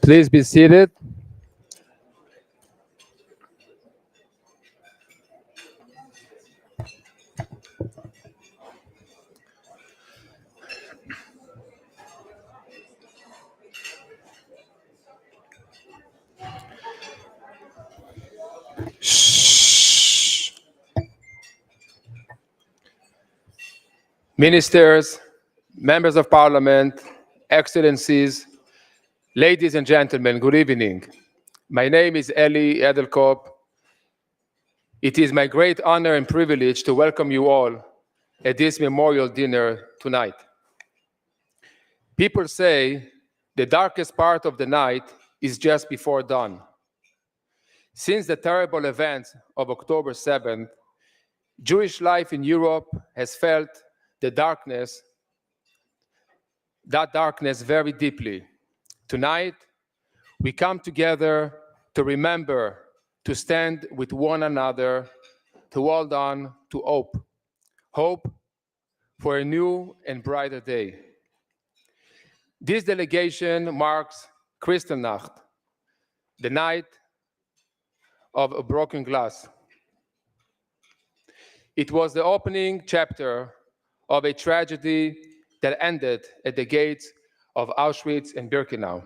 Please be seated. Ministers, members of parliament, excellencies, ladies and gentlemen, good evening. My name is Eli Edelkop. It is my great honor and privilege to welcome you all at this memorial dinner tonight. People say the darkest part of the night is just before dawn. Since the terrible events of October 7th, Jewish life in Europe has felt that darkness very deeply. Tonight, we come together to remember, to stand with one another, to hold on to hope. Hope for a new and brighter day. This delegation marks Kristallnacht, the night of a broken glass. It was the opening chapter of a tragedy that ended at the gates of Auschwitz and Birkenau.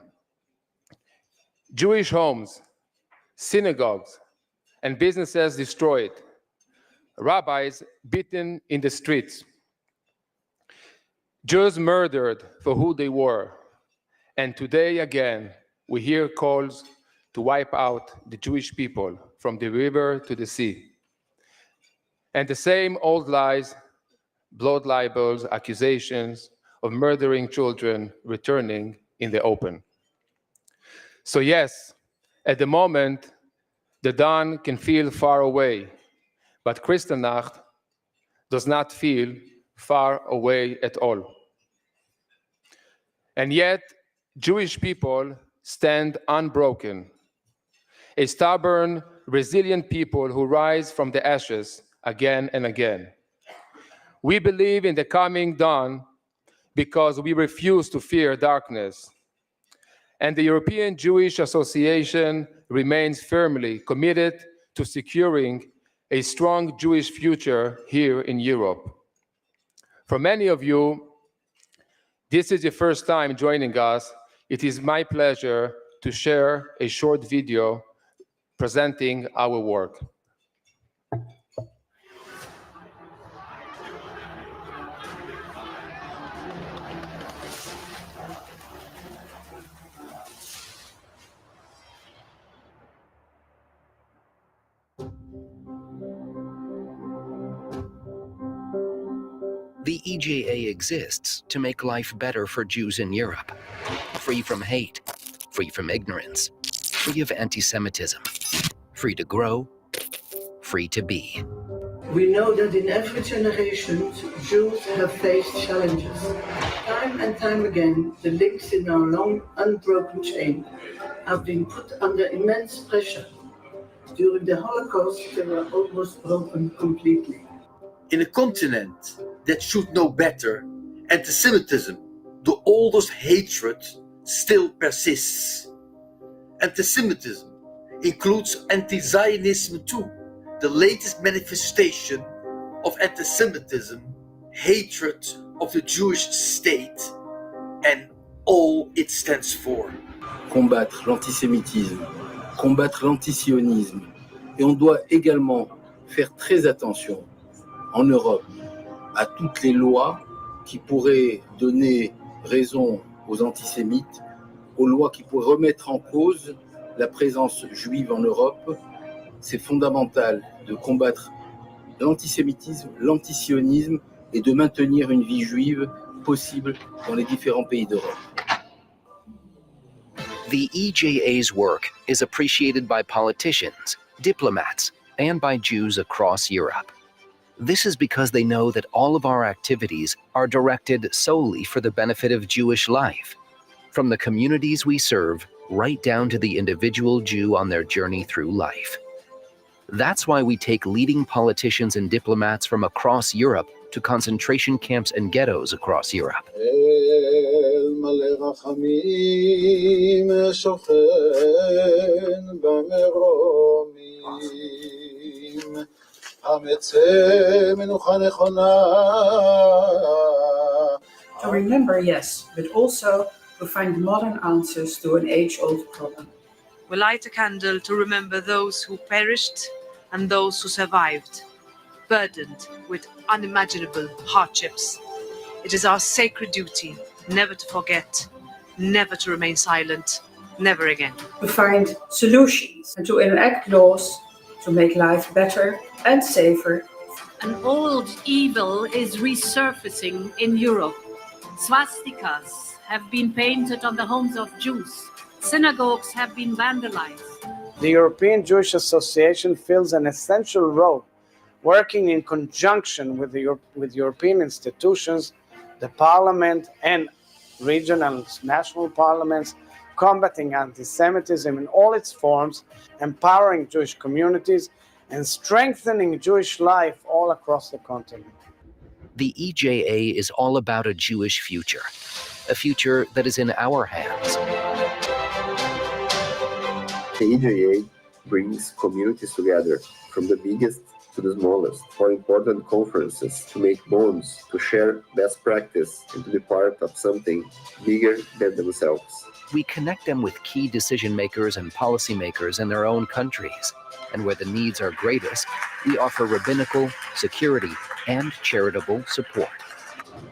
Jewish homes, synagogues, and businesses destroyed, rabbis beaten in the streets, Jews murdered for who they were, and today again we hear calls to wipe out the Jewish people from the river to the sea. And the same old lies, blood libels, accusations of murdering children returning in the open. So yes, at the moment, the dawn can feel far away, but Kristallnacht does not feel far away at all. And yet, Jewish people stand unbroken, a stubborn, resilient people who rise from the ashes again and again. We believe in the coming dawn because we refuse to fear darkness. And the European Jewish Association remains firmly committed to securing a strong Jewish future here in Europe. For many of you, this is your first time joining us. It is my pleasure to share a short video presenting our work. The EJA exists to make life better for Jews in Europe, free from hate, free from ignorance, free of anti-Semitism, free to grow, free to be. We know that in every generation, Jews have faced challenges. Time and time again, the links in our long, unbroken chain have been put under immense pressure. During the Holocaust, they were almost broken completely. In a continent that should know better, anti-Semitism, the oldest hatred, still persists. Anti-Semitism includes anti-Zionism too, the latest manifestation of anti-Semitism, hatred of the Jewish state and all it stands for. Combattre l'antisémitisme, combattre l'antisionisme, et on doit également faire très attention en Europe à toutes les lois qui pourraient donner raison aux antisémites, aux lois qui pourraient remettre en cause la présence juive en Europe. C'est fondamental de combattre l'antisémitisme, l'antisionisme et de maintenir une vie juive possible dans les différents pays d'Europe. The EJA's work is appreciated by politicians, diplomats, and by Jews across Europe. This is because they know that all of our activities are directed solely for the benefit of Jewish life, from the communities we serve right down to the individual Jew on their journey through life. That's why we take leading politicians and diplomats from across Europe to concentration camps and ghettos across Europe. To remember, yes, but also to find modern answers to an age-old problem. We light a candle to remember those who perished and those who survived, burdened with unimaginable hardships. It is our sacred duty never to forget, never to remain silent, never again. To find solutions and to enact laws to make life better and safer. An old evil is resurfacing in Europe. Swastikas have been painted on the homes of Jews. Synagogues have been vandalized. The European Jewish Association fills an essential role, working in conjunction with European institutions, the Parliament and regional national parliaments, combating anti-Semitism in all its forms, empowering Jewish communities, and strengthening Jewish life all across the continent. The EJA is all about a Jewish future, a future that is in our hands. The EJA brings communities together, from the biggest to the smallest, for important conferences, to make bonds, to share best practice, and to be part of something bigger than themselves. We connect them with key decision makers and policymakers in their own countries. And where the needs are greatest, we offer rabbinical, security, and charitable support.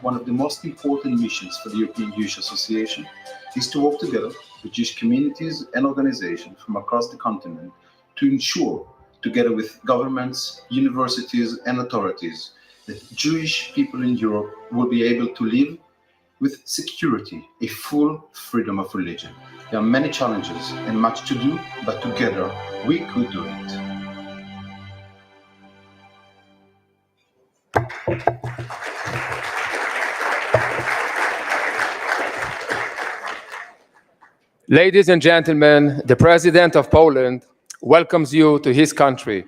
One of the most important missions for the European Jewish Association is to work together with Jewish communities and organizations from across the continent to ensure, together with governments, universities, and authorities, that Jewish people in Europe will be able to live with security, a full freedom of religion. There are many challenges and much to do, but together we could do it. Ladies and gentlemen, the President of Poland welcomes you to his country.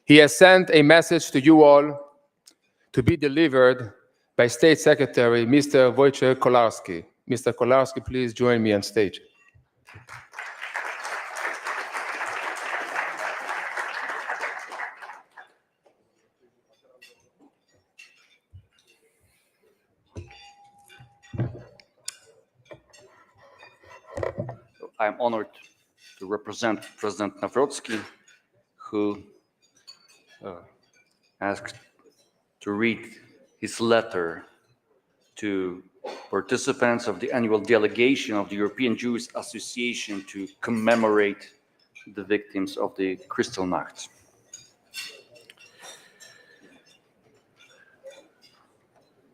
He has sent a message to you all to be delivered by State Secretary Mr. Wojciech Kolarski. Mr. Kolarski, please join me on stage. I'm honored to represent President Nawrocki, who asked to read his letter to participants of the annual delegation of the European Jewish Association to commemorate the victims of the Kristallnacht.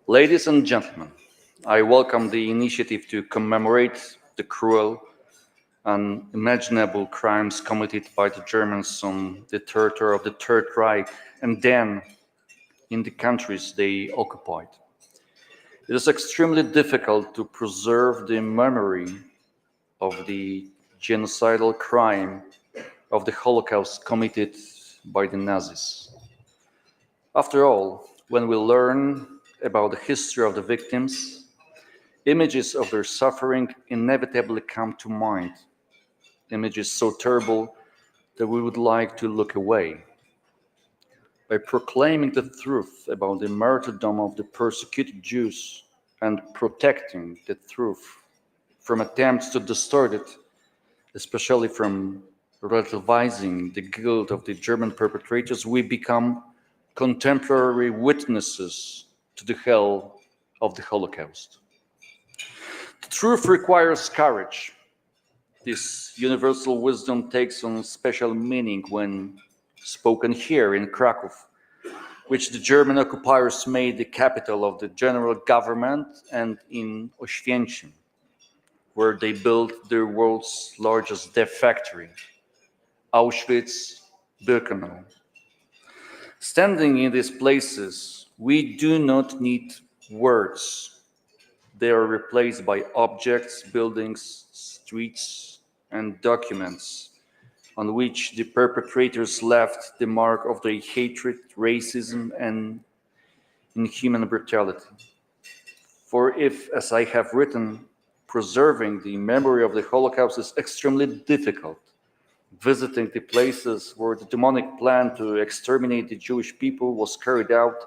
Ladies and gentlemen, I welcome the initiative to commemorate the cruel and unimaginable crimes committed by the Germans on the territory of the Third Reich and then in the countries they occupied. It is extremely difficult to preserve the memory of the genocidal crime of the Holocaust committed by the Nazis. After all, when we learn about the history of the victims, images of their suffering inevitably come to mind, images so terrible that we would like to look away. By proclaiming the truth about the martyrdom of the persecuted Jews and protecting the truth from attempts to distort it, especially from relativizing the guilt of the German perpetrators, we become contemporary witnesses to the hell of the Holocaust. The truth requires courage. This universal wisdom takes on special meaning when spoken here in Krakow, which the German occupiers made the capital of the general government, and in Oświęcim, where they built their world's largest death factory, Auschwitz-Birkenau. Standing in these places, we do not need words. They are replaced by objects, buildings, streets, and documents on which the perpetrators left the mark of their hatred, racism, and inhuman brutality. For if, as I have written, preserving the memory of the Holocaust is extremely difficult, visiting the places where the demonic plan to exterminate the Jewish people was carried out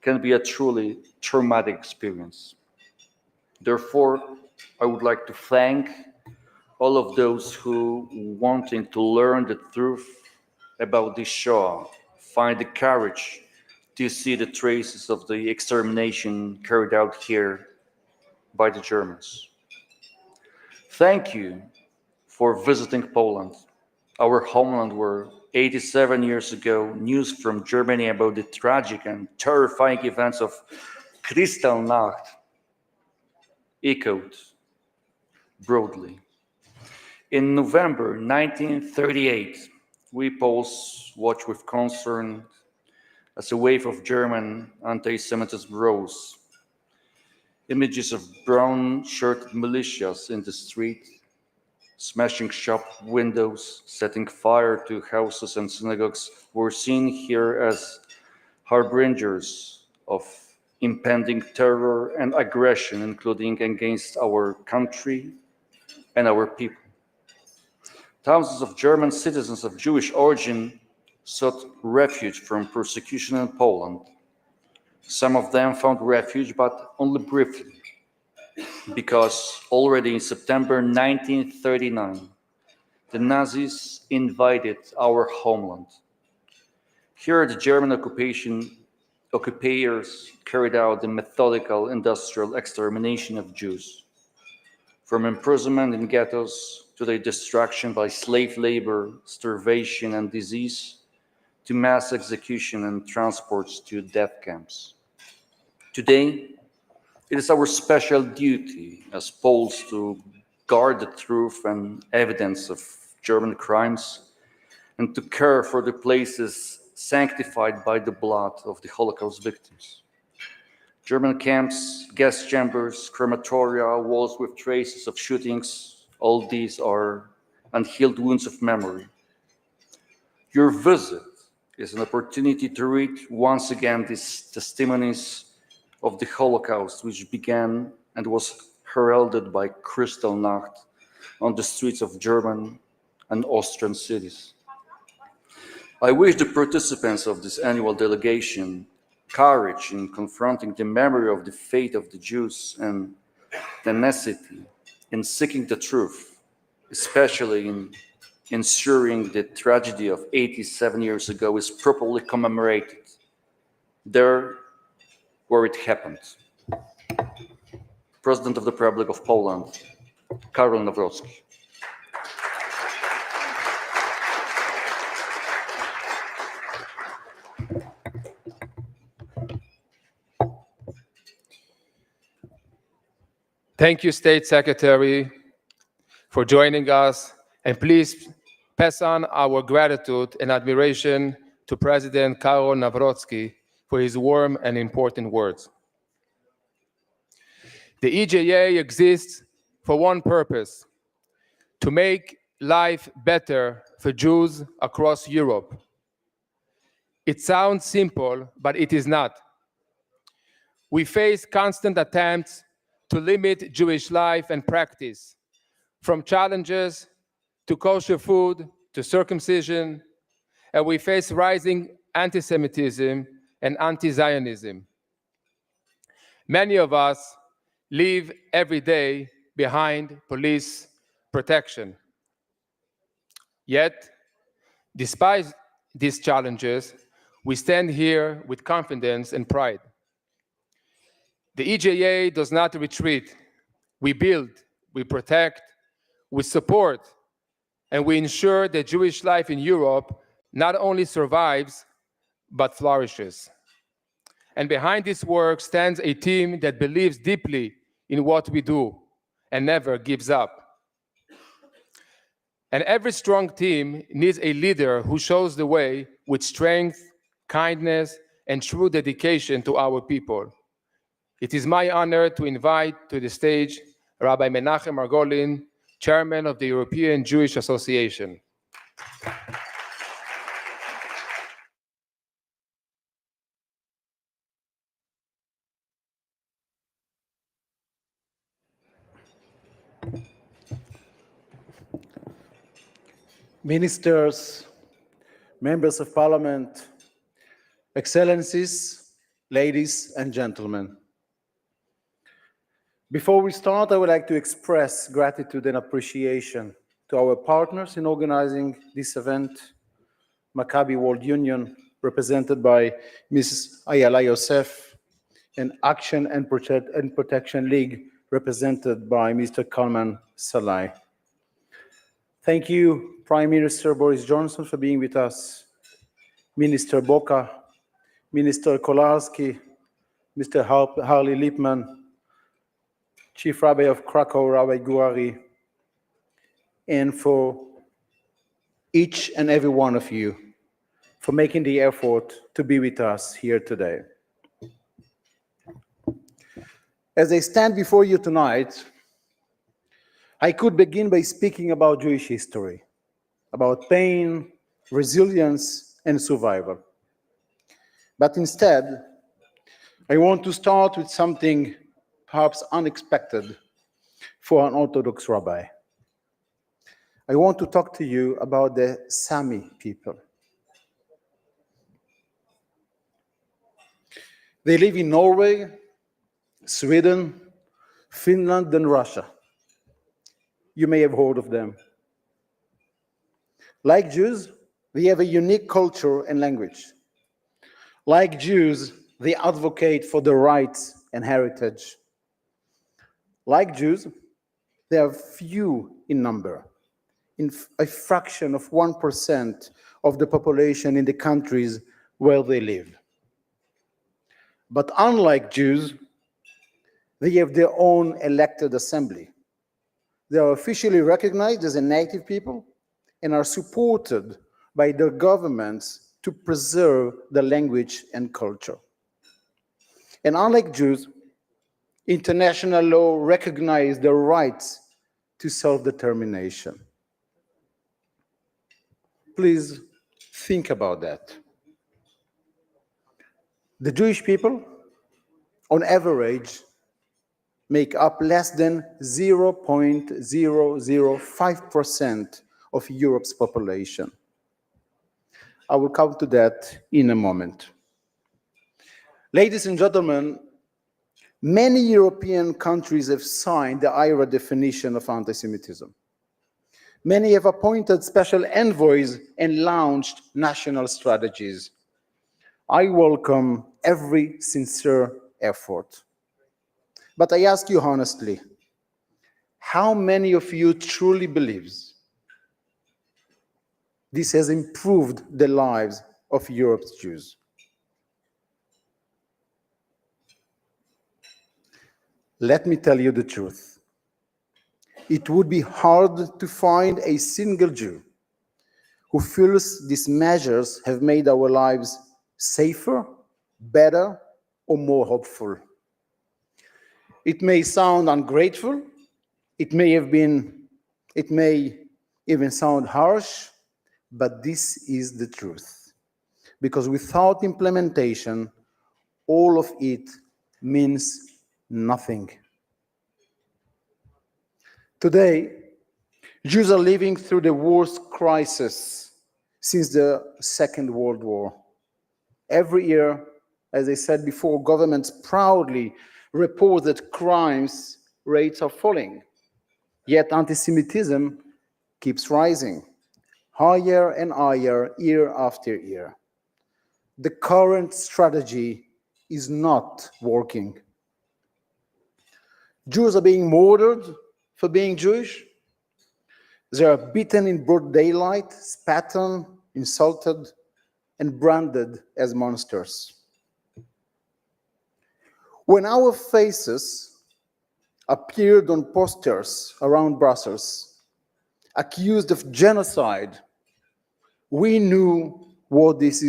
can be a truly traumatic experience. Therefore, I would like to thank all of those who, wanting to learn the truth about the Shoah, find the courage to see the traces of the extermination carried out here by the Germans. Thank you for visiting Poland, our homeland where 87 years ago, news from Germany about the tragic and terrifying events of Kristallnacht echoed broadly. In November 1938, we Poles watched with concern as a wave of German anti-Semitism rose. Images of brown-shirted militias in the street, smashing shop windows, setting fire to houses and synagogues were seen here as harbingers of impending terror and aggression, including against our country and our people. Thousands of German citizens of Jewish origin sought refuge from persecution in Poland. Some of them found refuge, but only briefly, because already in September 1939, the Nazis invaded our homeland. Here, the German occupiers carried out the methodical industrial extermination of Jews, from imprisonment in ghettos to their destruction by slave labor, starvation, and disease, to mass execution and transports to death camps. Today, It is our special duty as Poles to guard the truth and evidence of German crimes and to care for the places sanctified by the blood of the Holocaust victims. German camps, gas chambers, crematoria, walls with traces of shootings, all these are unhealed wounds of memory. Your visit is an opportunity to read once again these testimonies of the Holocaust, which began and was heralded by Kristallnacht on the streets of German and Austrian cities. I wish the participants of this annual delegation courage in confronting the memory of the fate of the Jews and tenacity in seeking the truth, especially in ensuring the tragedy of 87 years ago is properly commemorated there where it happened. President of the Republic of Poland, Karol Nawrocki. Thank you, State Secretary, for joining us, and please pass on our gratitude and admiration to President Karol Nawrocki for his warm and important words. The EJA exists for one purpose: to make life better for Jews across Europe. It sounds simple, but it is not. We face constant attempts to limit Jewish life and practice, from challenges to kosher food to circumcision, and we face rising anti-Semitism and anti-Zionism. Many of us live every day behind police protection. Yet, despite these challenges, we stand here with confidence and pride. The EJA does not retreat. We build, we protect, we support, and we ensure that Jewish life in Europe not only survives, but flourishes. And behind this work stands a team that believes deeply in what we do and never gives up. And every strong team needs a leader who shows the way with strength, kindness, and true dedication to our people. It is my honor to invite to the stage Rabbi Menachem Margolin, Chairman of the European Jewish Association. Ministers, members of parliament, excellencies, ladies and gentlemen. Before we start, I would like to express gratitude and appreciation to our partners in organizing this event, Maccabi World Union, represented by Mrs. Ayala Yosef, and Action and Protection League, represented by Mr. Kalman Salai. Thank you, Prime Minister Boris Johnson, for being with us, Minister Boka, Minister Kolarski, Mr. Harley Lipman, Chief Rabbi of Krakow, Rabbi Guari, and for each and every one of you for making the effort to be with us here today. As I stand before you tonight, I could begin by speaking about Jewish history, about pain, resilience, and survival. But instead, I want to start with something perhaps unexpected for an Orthodox rabbi. I want to talk to you about the Sami people. They live in Norway, Sweden, Finland, and Russia. You may have heard of them. Like Jews, they have a unique culture and language. Like Jews, they advocate for their rights and heritage. Like Jews, they are few in number, in a fraction of 1% of the population in the countries where they live. But unlike Jews, They have their own elected assembly. They are officially recognized as a native people and are supported by their governments to preserve the language and culture. And unlike Jews, international law recognizes their rights to self-determination. Please think about that. The Jewish people, on average, make up less than 0.005% of Europe's population. I will come to that in a moment. Ladies and gentlemen, many European countries have signed the IHRA definition of anti-Semitism. Many have appointed special envoys and launched national strategies. I welcome every sincere effort. But I ask you honestly, how many of you truly believes this has improved the lives of Europe's Jews? Let me tell you the truth. It would be hard to find a single Jew who feels these measures have made our lives safer, better, or more hopeful. It may sound ungrateful, it may even sound harsh, but this is the truth. Because without implementation, all of it means nothing. Today, Jews are living through the worst crisis since the Second World War. Every year, as I said before, governments proudly report that crimes rates are falling. Yet anti-Semitism keeps rising, higher and higher year after year. The current strategy is not working. Jews are being murdered for being Jewish. They are beaten in broad daylight, spat on, insulted, and branded as monsters. When our faces appeared on posters around Brussels, accused of genocide, we knew what this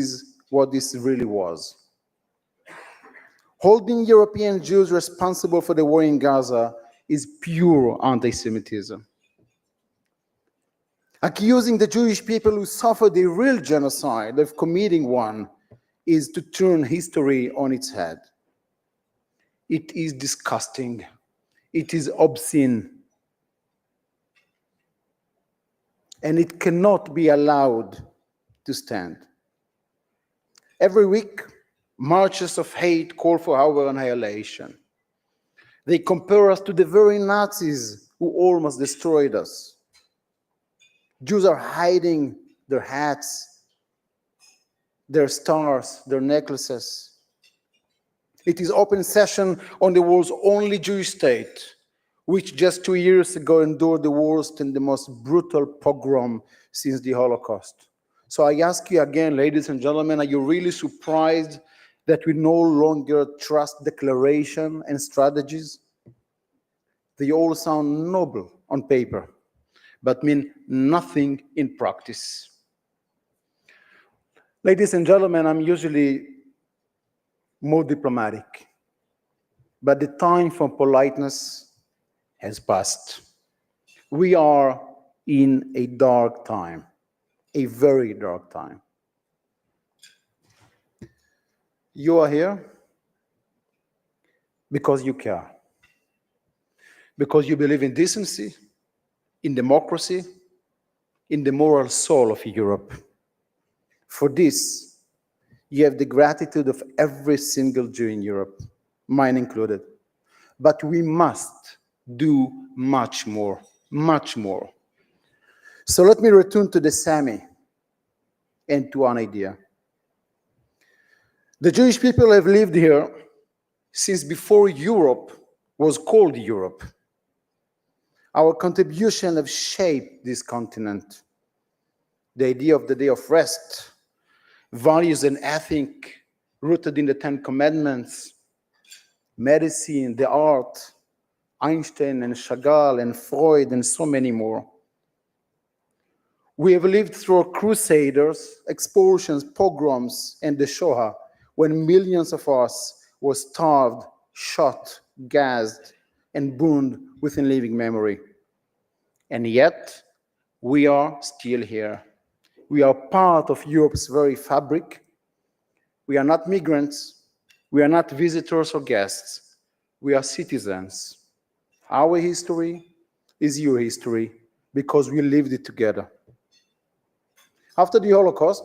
really was. Holding European Jews responsible for the war in Gaza is pure anti-Semitism. Accusing the Jewish people who suffered a real genocide of committing one is to turn history on its head. It is disgusting. It is obscene. And it cannot be allowed to stand. Every week, marches of hate call for our annihilation. They compare us to the very Nazis who almost destroyed us. Jews are hiding their hats, their stars, their necklaces. It is open session on the world's only Jewish state, which just 2 years ago endured the worst and the most brutal pogrom since the Holocaust. So I ask you again, ladies and gentlemen, are you really surprised that we no longer trust declaration and strategies? They all sound noble on paper, but mean nothing in practice. Ladies and gentlemen, I'm usually more diplomatic, but the time for politeness has passed. We are in a dark time, a very dark time. You are here because you care, because you believe in decency, in democracy, in the moral soul of Europe. For this, you have the gratitude of every single Jew in Europe, mine included. But we must do much more, much more. So let me return to the Sami and to one idea. The Jewish people have lived here since before Europe was called Europe. Our contribution have shaped this continent. The idea of the day of rest, values and ethic rooted in the Ten Commandments, medicine, the art, Einstein and Chagall and Freud and so many more. We have lived through crusaders, expulsions, pogroms, and the Shoah, when millions of us were starved, shot, gassed, and burned within living memory. And yet, we are still here. We are part of Europe's very fabric. We are not migrants. We are not visitors or guests. We are citizens. Our history is your history because we lived it together. After the Holocaust,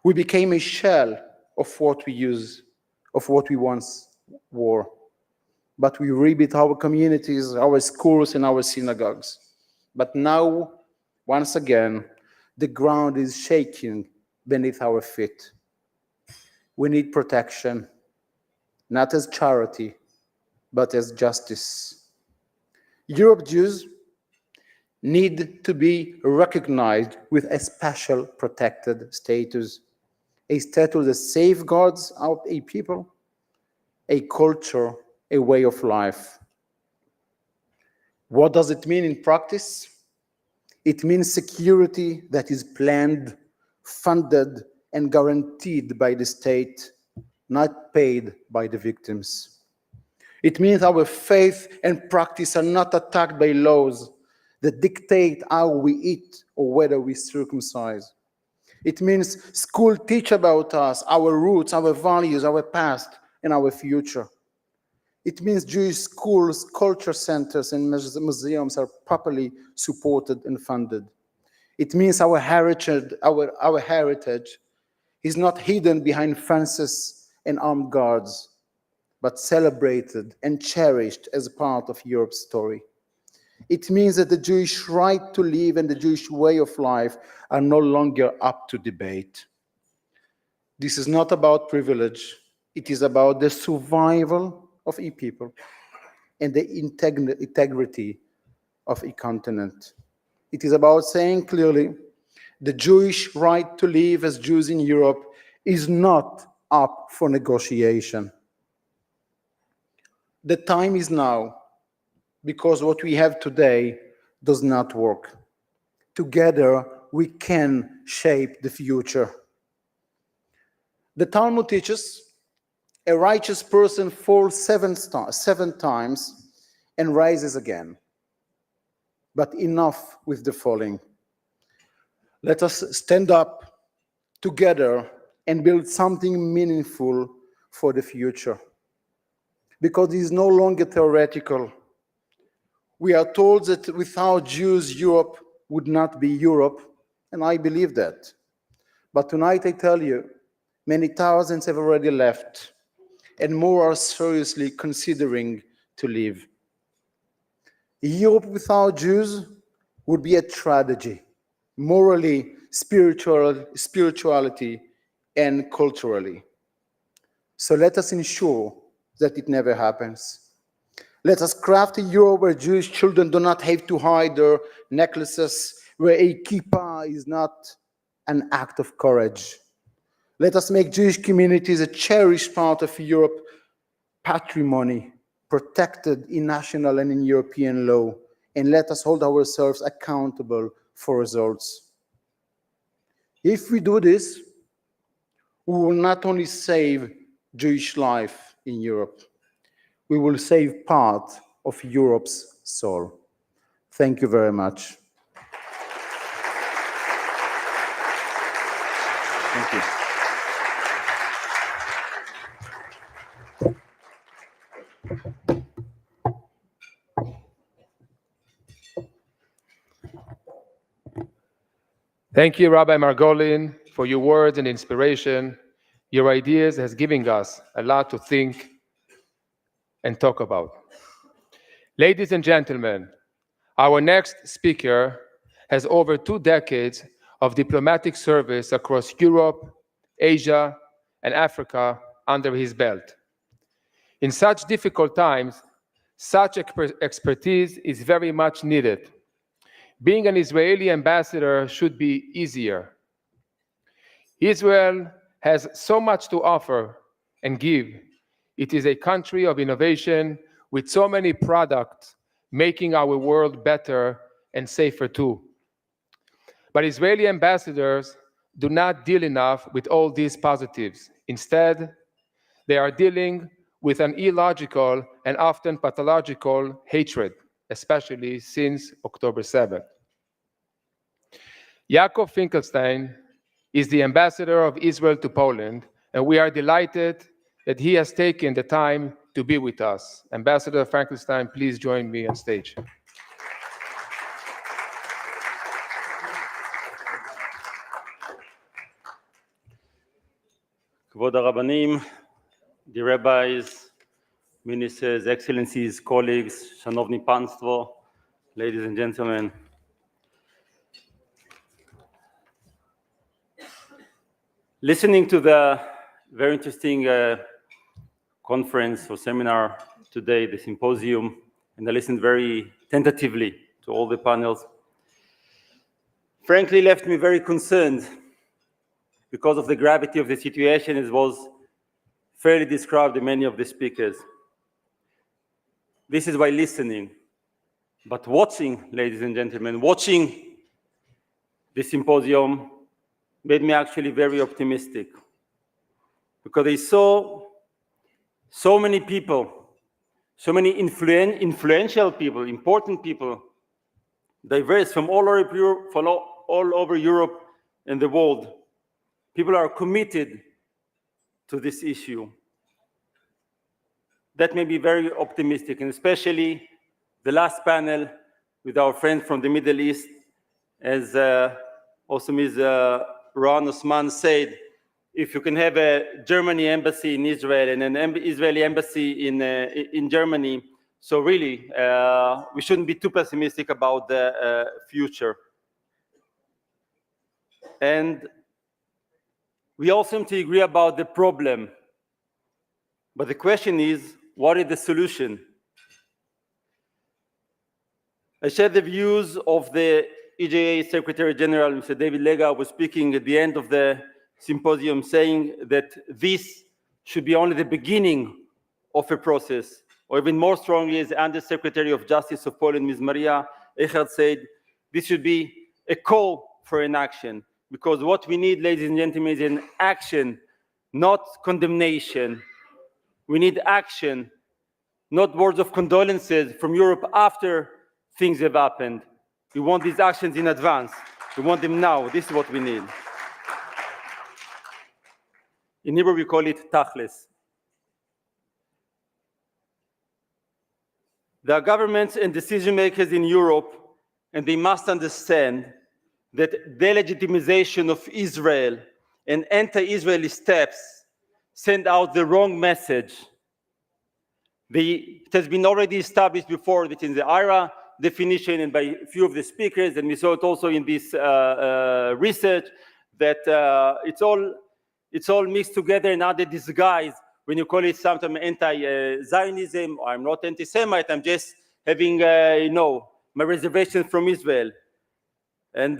we became a shell of what we once were. But we rebuilt our communities, our schools, and our synagogues. But now, once again, the ground is shaking beneath our feet. We need protection, not as charity, but as justice. Europe Jews need to be recognized with a special protected status, a status that safeguards a people, a culture, a way of life. What does it mean in practice? It means security that is planned, funded, and guaranteed by the state, not paid by the victims. It means our faith and practice are not attacked by laws that dictate how we eat or whether we circumcise. It means school teach about us, our roots, our values, our past, and our future. It means Jewish schools, culture centers, and museums are properly supported and funded. It means our heritage is not hidden behind fences and armed guards, but celebrated and cherished as part of Europe's story. It means that the Jewish right to live and the Jewish way of life are no longer up to debate. This is not about privilege. It is about the survival of a people and the integrity of a continent. It is about saying clearly, the Jewish right to live as Jews in Europe is not up for negotiation. The time is now, because what we have today does not work. Together, we can shape the future. The Talmud teaches a righteous person falls seven times and rises again. But enough with the falling. Let us stand up together and build something meaningful for the future. Because it is no longer theoretical. We are told that without Jews, Europe would not be Europe, and I believe that. But tonight I tell you, many thousands have already left, and more are seriously considering to leave. Europe without Jews would be a tragedy, morally, spirituality, and culturally. So let us ensure that it never happens. Let us craft a Europe where Jewish children do not have to hide their necklaces, where a kippah is not an act of courage. Let us make Jewish communities a cherished part of Europe patrimony, protected in national and in European law, and let us hold ourselves accountable for results. If we do this, we will not only save Jewish life in Europe, we will save part of Europe's soul. Thank you very much. Thank you. Thank you, Rabbi Margolin, for your words and inspiration. Your ideas has given us a lot to think and talk about. Ladies and gentlemen, our next speaker has over 2 decades of diplomatic service across Europe, Asia, and Africa under his belt. In such difficult times, such expertise is very much needed. Being an Israeli ambassador should be easier. Israel has so much to offer and give. It is a country of innovation with so many products making our world better and safer too. But Israeli ambassadors do not deal enough with all these positives. Instead, they are dealing with an illogical and often pathological hatred, especially since October 7th. Yaakov Finkelstein is the ambassador of Israel to Poland, and we are delighted that he has taken the time to be with us. Ambassador Finkelstein, please join me on stage. כבוד הרבנים, the rabbis, ministers, excellencies, colleagues, szanowni państwo, ladies and gentlemen. Listening to the very interesting conference or seminar today, the symposium, and I listened very tentatively to all the panels, frankly left me very concerned because of the gravity of the situation, as was fairly described in many of the speakers. This is why listening, but watching, ladies and gentlemen, watching the symposium made me actually very optimistic, because I saw so many people, so many influential people, important people, diverse from all over Europe and the world. People are committed to this issue. That made me very optimistic, and especially the last panel with our friend from the Middle East, as also Ms. Ron Osman said, if you can have a Germany embassy in Israel and an Israeli embassy in Germany, so really, we shouldn't be too pessimistic about the future. And we all seem to agree about the problem, but the question is, what is the solution? I share the views of the EJA Secretary General, Mr. David Lega, was speaking at the end of the symposium, saying that this should be only the beginning of a process, or even more strongly, as Under Secretary of Justice of Poland, Ms. Maria Echard said, this should be a call for an action. Because what we need, ladies and gentlemen, is an action, not condemnation. We need action, not words of condolences from Europe after things have happened. We want these actions in advance. We want them now. This is what we need. In Hebrew, we call it tachlis. There are governments and decision makers in Europe, and they must understand that delegitimization of Israel and anti-Israeli steps send out the wrong message. It has been already established before within the IRA definition and by a few of the speakers, and we saw it also in this research, that it's all mixed together in other disguise when you call it sometimes anti-Zionism, or I'm not anti-Semite, I'm just having, my reservations from Israel. And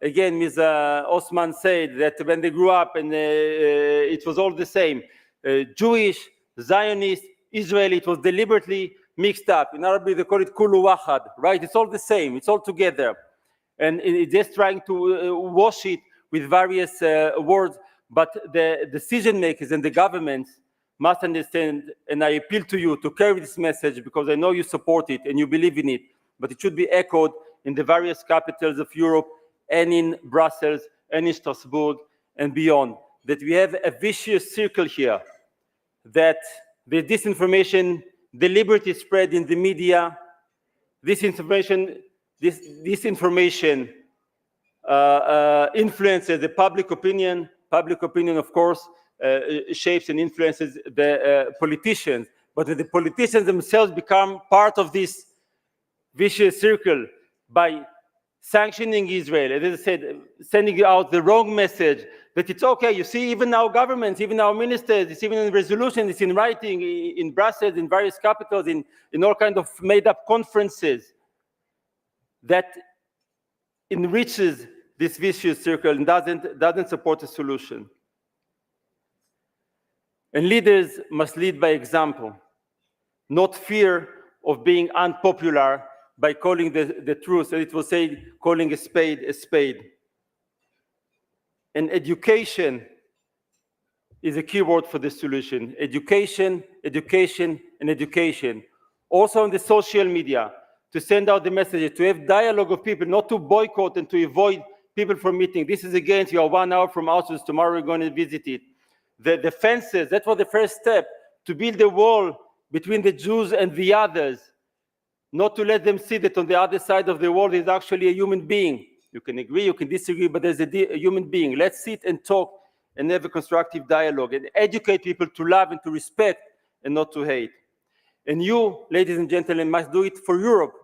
again, Ms. Osman said that when they grew up, and it was all the same, Jewish, Zionist, Israeli, it was deliberately mixed up. In Arabic, they call it kulu wahad, right? It's all the same, it's all together. And it's just trying to wash it with various words, but the decision makers and the governments must understand, and I appeal to you to carry this message, because I know you support it and you believe in it, but it should be echoed in the various capitals of Europe and in Brussels and in Strasbourg and beyond, that we have a vicious circle here, that the disinformation deliberately spread in the media, this information influences the public opinion. Public opinion, of course, shapes and influences the politicians, but the politicians themselves become part of this vicious circle by sanctioning Israel, and as I said, sending out the wrong message that it's okay. You see, even our governments, even our ministers, it's even in resolution, it's in writing, in Brussels, in various capitals, in all kinds of made-up conferences, that enriches this vicious circle and doesn't support a solution. And leaders must lead by example, not fear of being unpopular by calling the truth, and it will say calling a spade a spade. And education is a key word for the solution. Education, education, and education. Also on the social media, to send out the message, to have dialogue of people, not to boycott and to avoid people from meeting. This is against, you are 1 hour from Auschwitz, tomorrow we're going to visit it. The fences, that was the first step, to build a wall between the Jews and the others, not to let them see that on the other side of the wall is actually a human being. You can agree, you can disagree, but there's a human being. Let's sit and talk and have a constructive dialogue and educate people to love and to respect and not to hate. And you, ladies and gentlemen, must do it for Europe,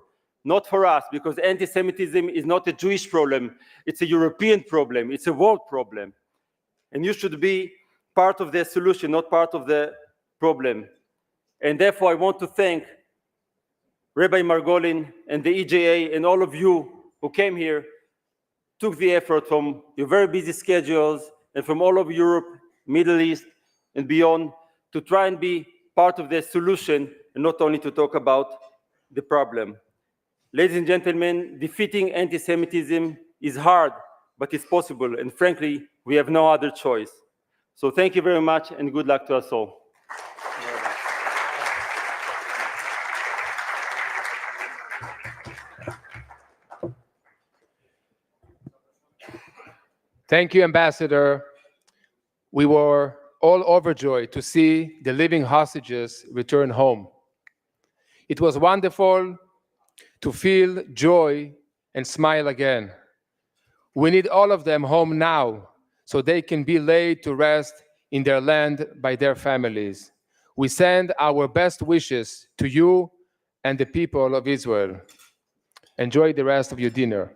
not for us, because anti-Semitism is not a Jewish problem. It's a European problem. It's a world problem. And you should be part of the solution, not part of the problem. And therefore, I want to thank Rabbi Margolin and the EJA and all of you who came here, took the effort from your very busy schedules and from all over Europe, Middle East, and beyond to try and be part of the solution and not only to talk about the problem. Ladies and gentlemen, defeating anti-Semitism is hard, but it's possible. And frankly, we have no other choice. So thank you very much and good luck to us all. Thank you, Ambassador. We were all overjoyed to see the living hostages return home. It was wonderful to feel joy and smile again. We need all of them home now so they can be laid to rest in their land by their families. We send our best wishes to you and the people of Israel. Enjoy the rest of your dinner.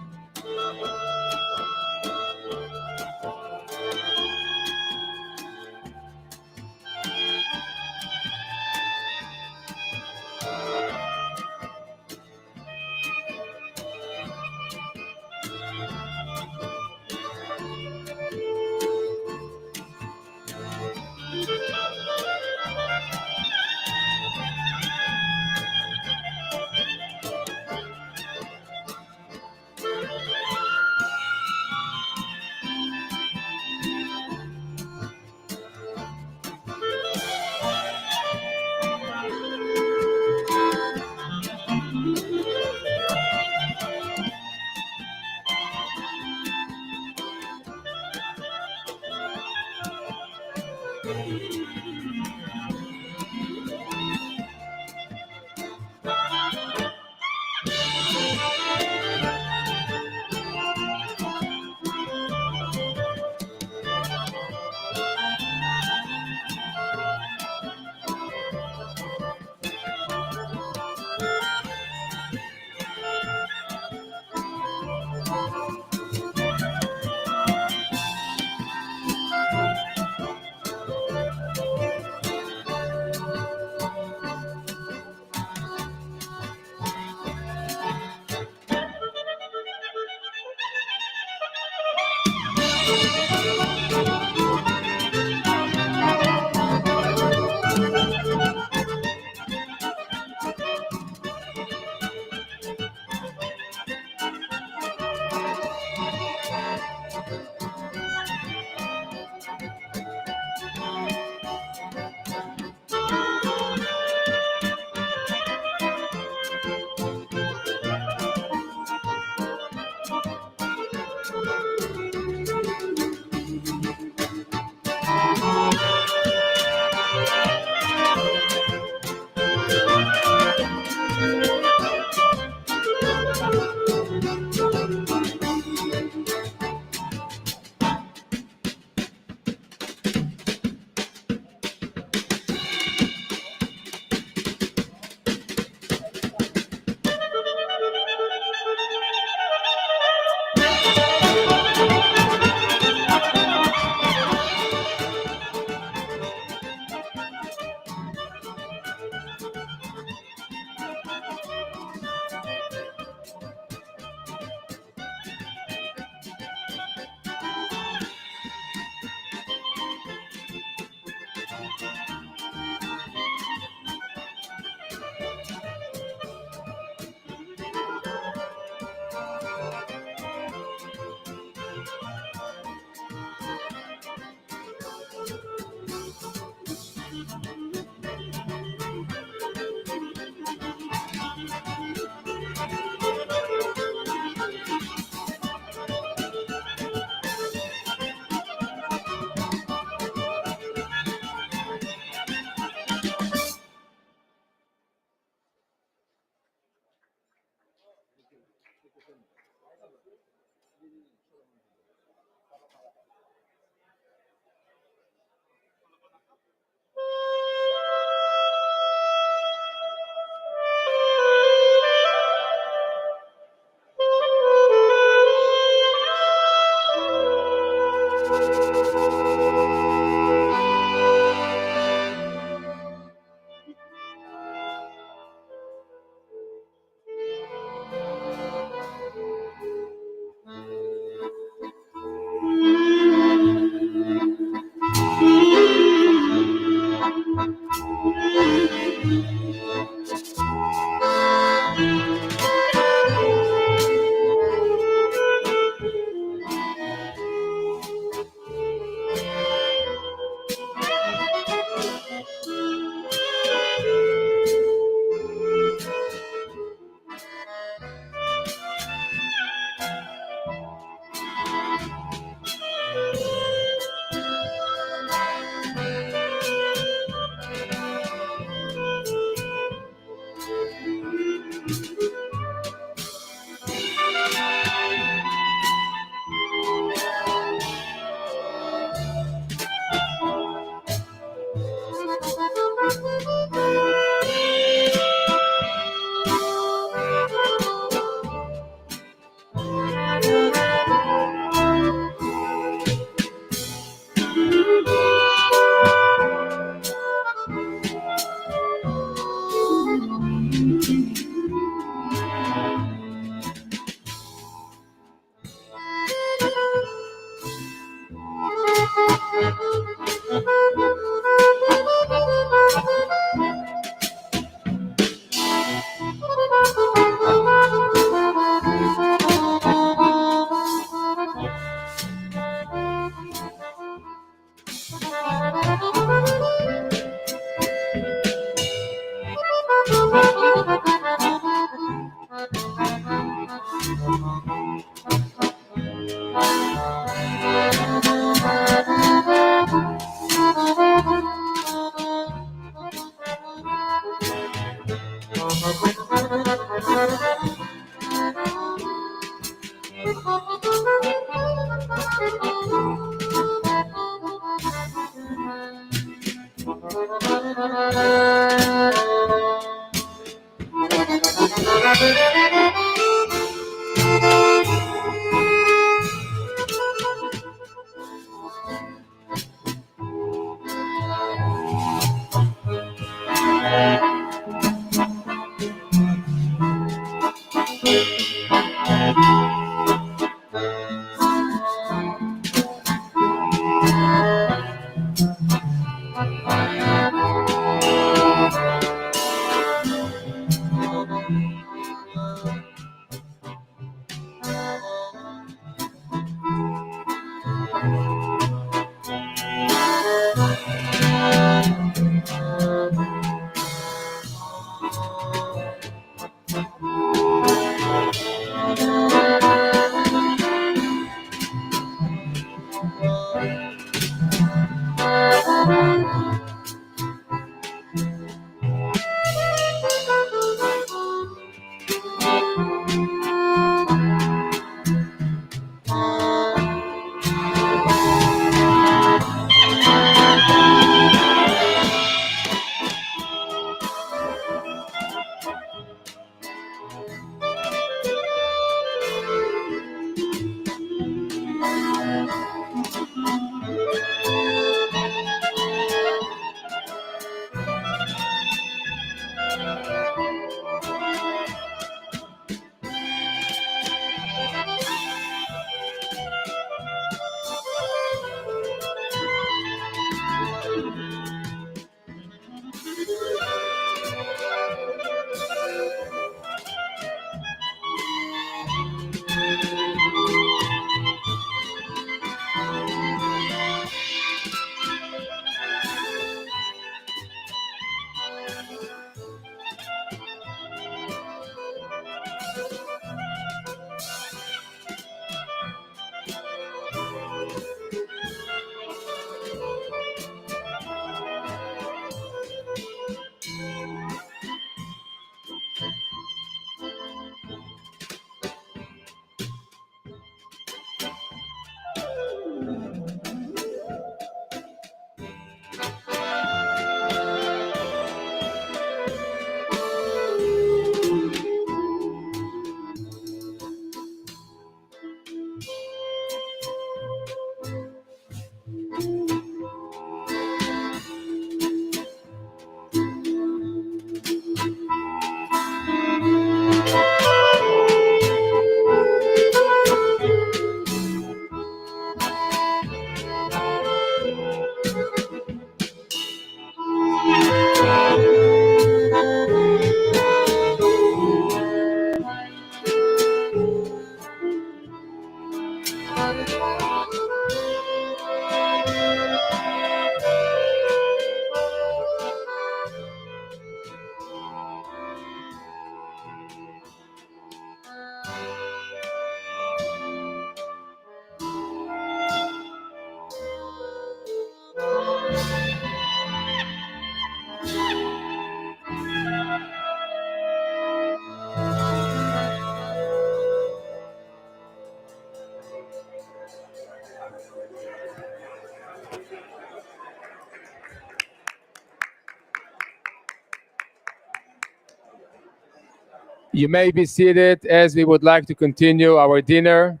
You may be seated as we would like to continue our dinner.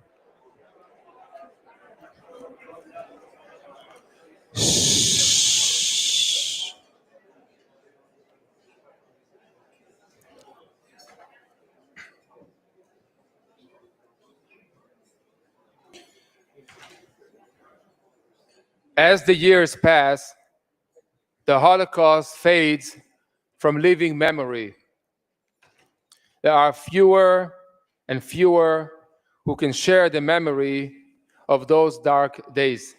As the years pass, the Holocaust fades from living memory. There are fewer and fewer who can share the memory of those dark days.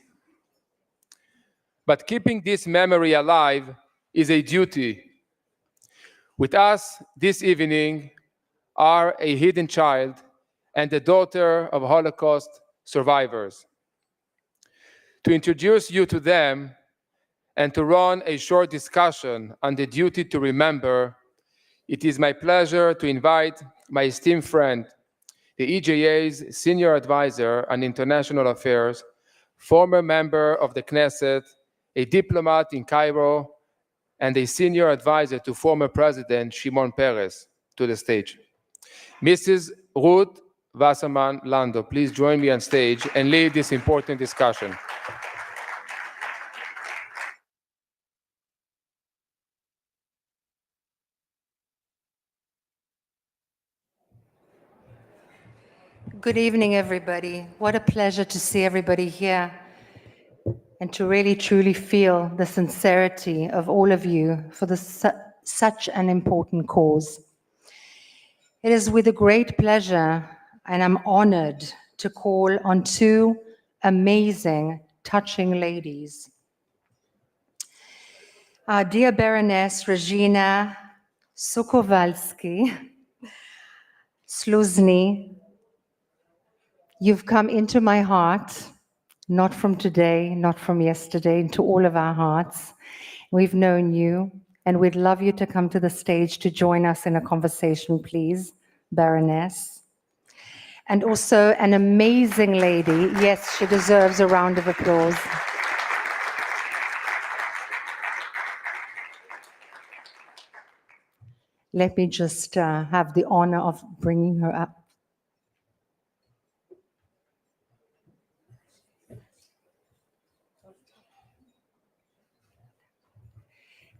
But keeping this memory alive is a duty. With us this evening are a hidden child and the daughter of Holocaust survivors. To introduce you to them and to run a short discussion on the duty to remember, it is my pleasure to invite my esteemed friend, the EJA's Senior Advisor on International Affairs, former member of the Knesset, a diplomat in Cairo, and a senior advisor to former President Shimon Peres, to the stage. Mrs. Ruth Wasserman Lando, please join me on stage and lead this important discussion. Good evening, everybody. What a pleasure to see everybody here and to really truly feel the sincerity of all of you for such an important cause. It is with a great pleasure, and I'm honored to call on two amazing, touching ladies. Our dear Baroness Regina Sokovalski-Sluzny, you've come into my heart, not from today, not from yesterday, into all of our hearts. We've known you, and we'd love you to come to the stage to join us in a conversation, please, Baroness. And also an amazing lady. Yes, she deserves a round of applause. Let me just have the honor of bringing her up.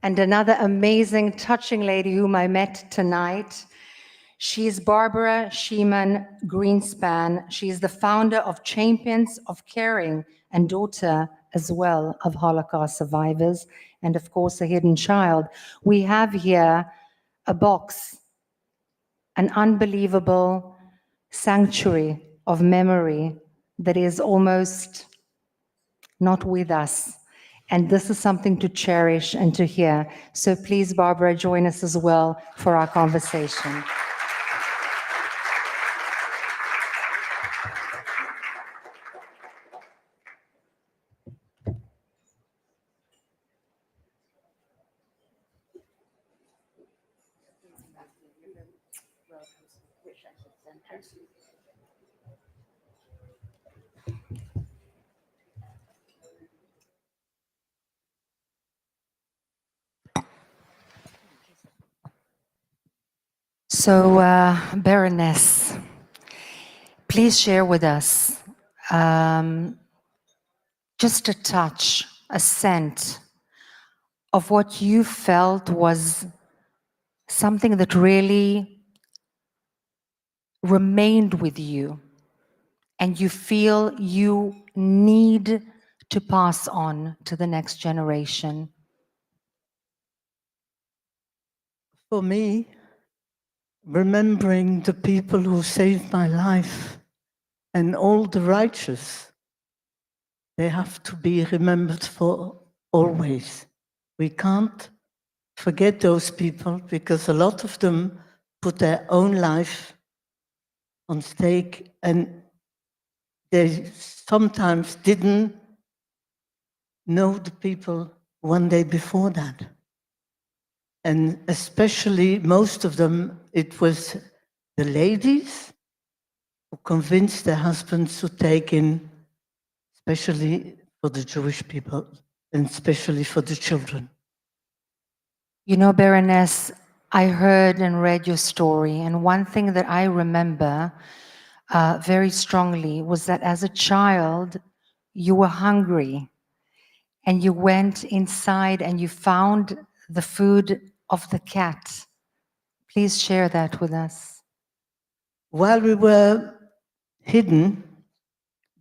And another amazing, touching lady whom I met tonight. She's Barbara Sheeman Greenspan. She's the founder of Champions of Caring and daughter as well of Holocaust survivors, and of course a hidden child. We have here a box, an unbelievable sanctuary of memory that is almost not with us. And this is something to cherish and to hear. So please, Barbara, join us as well for our conversation. So, Baroness, please share with us just a touch, a scent of what you felt was something that really remained with you and you feel you need to pass on to the next generation. For me, remembering the people who saved my life and all the righteous, they have to be remembered for always. We can't forget those people because a lot of them put their own life on stake and they sometimes didn't know the people one day before that. And especially most of them, it was the ladies who convinced their husbands to take in, especially for the Jewish people and especially for the children. You know, Baroness, I heard and read your story, and one thing that I remember very strongly was that as a child, you were hungry and you went inside and you found the food of the cat. Please share that with us. While we were hidden,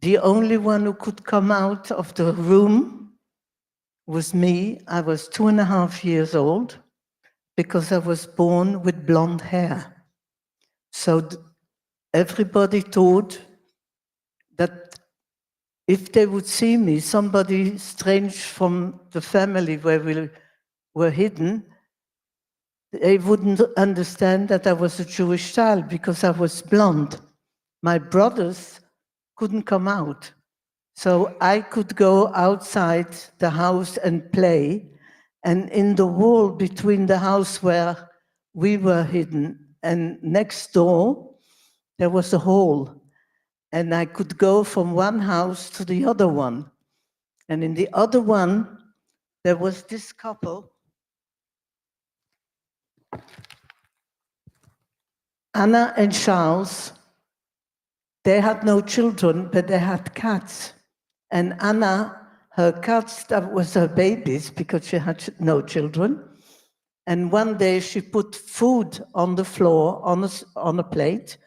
the only one who could come out of the room was me. I was 2.5 years old because I was born with blonde hair. So everybody thought that if they would see me, somebody strange from the family where we were hidden, they wouldn't understand that I was a Jewish child because I was blonde. My brothers couldn't come out. So I could go outside the house and play. And in the wall between the house where we were hidden and next door, there was a hole. And I could go from one house to the other one. And in the other one, there was this couple, Anna and Charles. They had no children, but they had cats. And Anna, her cats, that was her babies because she had no children. And one day she put food on the floor on a plate.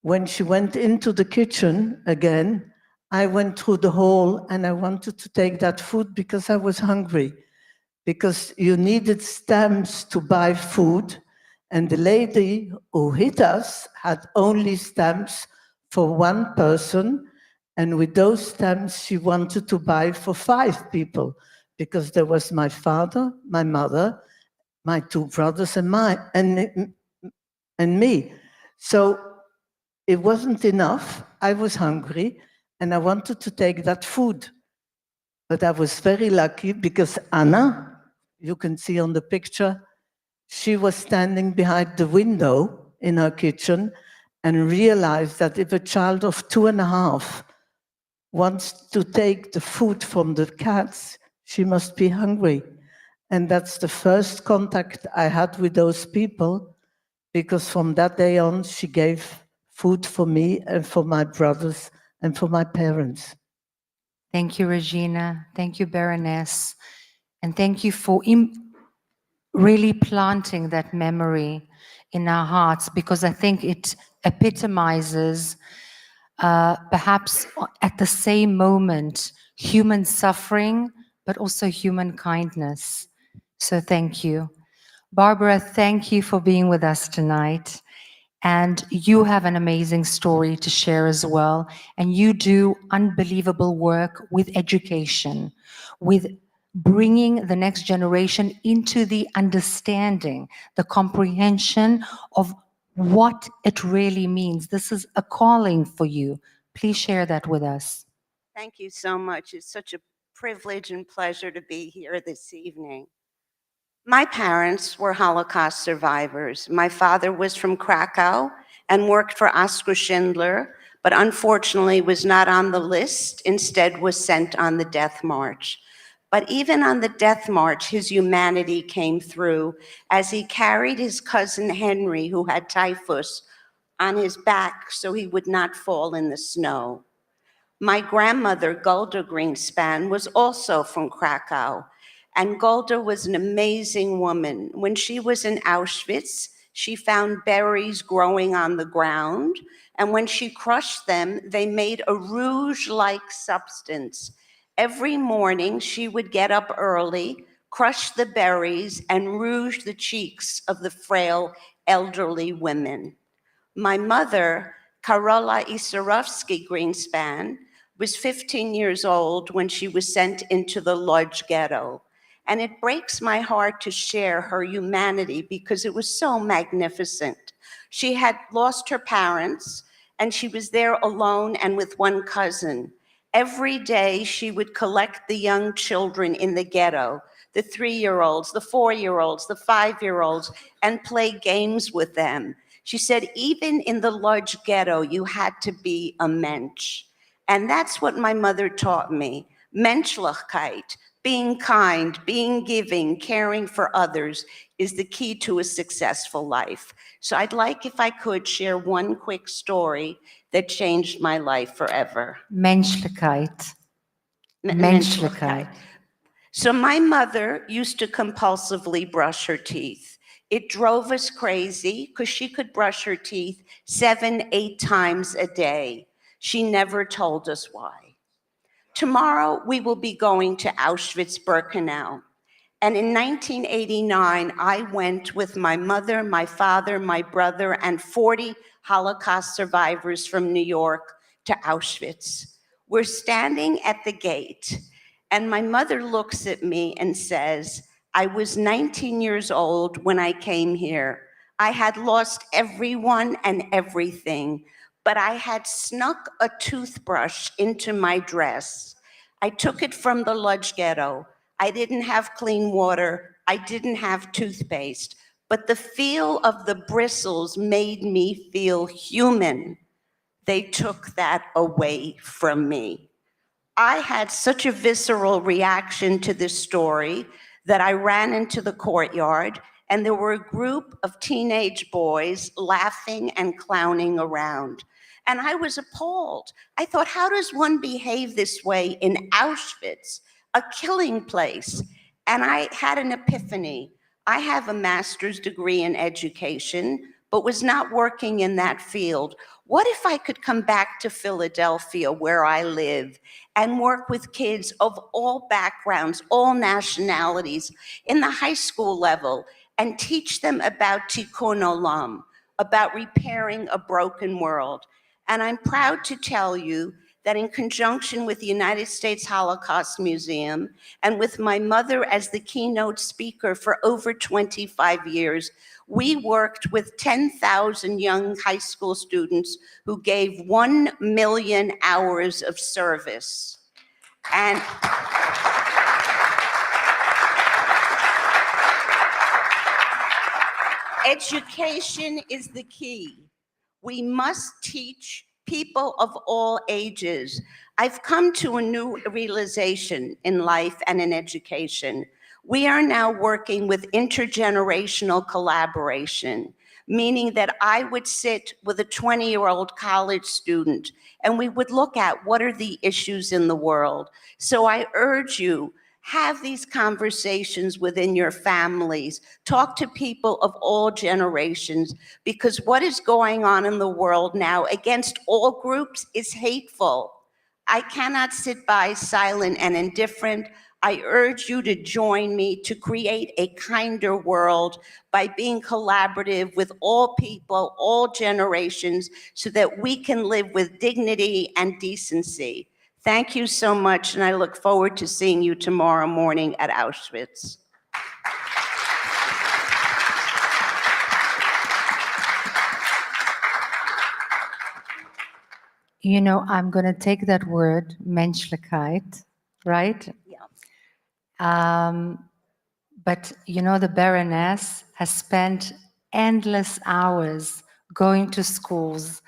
When she went into the kitchen again, I went through the hall and I wanted to take that food because I was hungry. Because you needed stamps to buy food. And the lady who hit us had only stamps for one person. And with those stamps, she wanted to buy for 5 people because there was my father, my mother, my 2 brothers, and me. So it wasn't enough. I was hungry and I wanted to take that food. But I was very lucky because Anna, you can see on the picture, she was standing behind the window in her kitchen and realized that if a child of 2.5 wants to take the food from the cats, she must be hungry. And that's the first contact I had with those people, because from that day on, she gave food for me and for my brothers and for my parents. Thank you, Regina. Thank you, Baroness. And thank you for really planting that memory in our hearts, because I think it epitomizes perhaps at the same moment human suffering, but also human kindness. So thank you. Barbara, thank you for being with us tonight. And you have an amazing story to share as well. And you do unbelievable work with education, with bringing the next generation into the understanding, the comprehension of what it really means. This is a calling for you. Please share that with us. Thank you so much. It's such a privilege and pleasure to be here this evening. My parents were Holocaust survivors. My father was from Krakow and worked for Oskar Schindler, but unfortunately was not on the list, instead was sent on the death march. But even on the death march, his humanity came through as he carried his cousin Henry, who had typhus, on his back so he would not fall in the snow. My grandmother, Golda Greenspan, was also from Krakow, and Golda was an amazing woman. When she was in Auschwitz, she found berries growing on the ground, and when she crushed them, they made a rouge-like substance. Every morning, she would get up early, crush the berries, and rouge the cheeks of the frail, elderly women. My mother, Karola Isarowski Greenspan, was 15 years old when she was sent into the Lodz ghetto. And it breaks my heart to share her humanity because it was so magnificent. She had lost her parents and she was there alone and with one cousin. Every day she would collect the young children in the ghetto, the 3-year-olds, the 4-year-olds, the 5-year-olds, and play games with them. She said, even in the Lodz ghetto, you had to be a mensch. And that's what my mother taught me, Menschlichkeit, Being kind, being giving, caring for others is the key to a successful life. So I'd like, if I could, share one quick story that changed my life forever. Menschlichkeit. Menschlichkeit. So my mother used to compulsively brush her teeth. It drove us crazy because she could brush her teeth 7, 8 times a day. She never told us why. Tomorrow, we will be going to Auschwitz-Birkenau. And in 1989, I went with my mother, my father, my brother, and 40 Holocaust survivors from New York to Auschwitz. We're standing at the gate, and my mother looks at me and says, I was 19 years old when I came here. I had lost everyone and everything, but I had snuck a toothbrush into my dress. I took it from the Lodz ghetto. I didn't have clean water. I didn't have toothpaste, but the feel of the bristles made me feel human. They took that away from me. I had such a visceral reaction to this story that I ran into the courtyard, and there were a group of teenage boys laughing and clowning around. And I was appalled. I thought, how does one behave this way in Auschwitz, a killing place? And I had an epiphany. I have a master's degree in education, but was not working in that field. What if I could come back to Philadelphia, where I live, and work with kids of all backgrounds, all nationalities, in the high school level, and teach them about tikkun olam, about repairing a broken world? And I'm proud to tell you that in conjunction with the United States Holocaust Museum and with my mother as the keynote speaker for over 25 years, we worked with 10,000 young high school students who gave 1 million hours of service. And education is the key. We must teach people of all ages. I've come to a new realization in life and in education. We are now working with intergenerational collaboration, meaning that I would sit with a 20-year-old college student and we would look at what are the issues in the world. So I urge you, have these conversations within your families. Talk to people of all generations, because what is going on in the world now against all groups is hateful. I cannot sit by silent and indifferent. I urge you to join me to create a kinder world by being collaborative with all people, all generations, so that we can live with dignity and decency. Thank you so much, and I look forward to seeing you tomorrow morning at Auschwitz. You know, I'm going to take that word, Menschlichkeit, right? Yeah. But you know, the Baroness has spent endless hours going to schools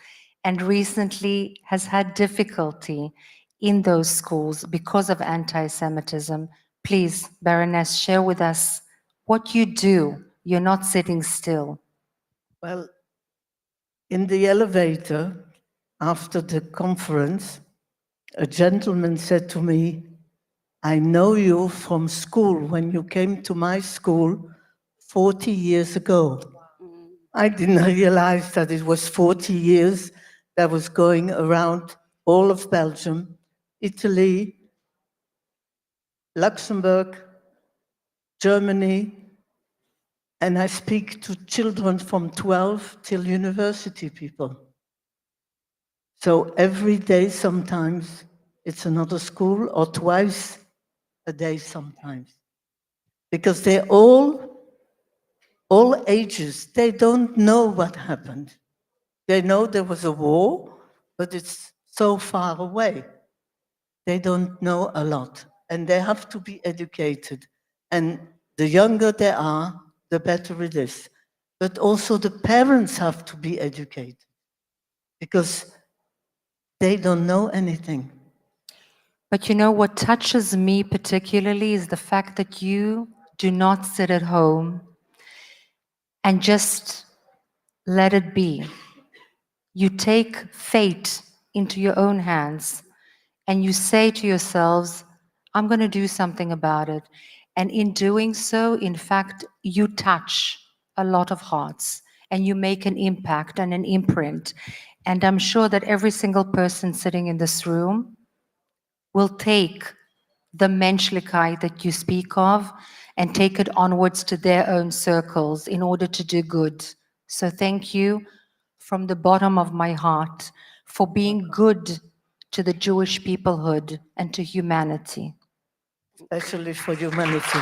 and recently has had difficulty in those schools because of anti-Semitism. Please, Baroness, share with us what you do. You're not sitting still. Well, in the elevator after the conference, a gentleman said to me, I know you from school when you came to my school 40 years ago. I didn't realize that it was 40 years that was going around all of Belgium, Italy, Luxembourg, Germany, and I speak to children from 12 till university people. So every day sometimes it's another school, or twice a day sometimes. Because they're all ages, they don't know what happened. They know there was a war, but it's so far away. They don't know a lot, and they have to be educated. And the younger they are, the better it is. But also the parents have to be educated, because they don't know anything. But you know what touches me particularly is the fact that you do not sit at home and just let it be. You take fate into your own hands and you say to yourselves, I'm going to do something about it. And in doing so, in fact, you touch a lot of hearts and you make an impact and an imprint. And I'm sure that every single person sitting in this room will take the Menschlichkeit that you speak of and take it onwards to their own circles in order to do good. So thank you from the bottom of my heart for being good to the Jewish peoplehood and to humanity. Especially for humanity.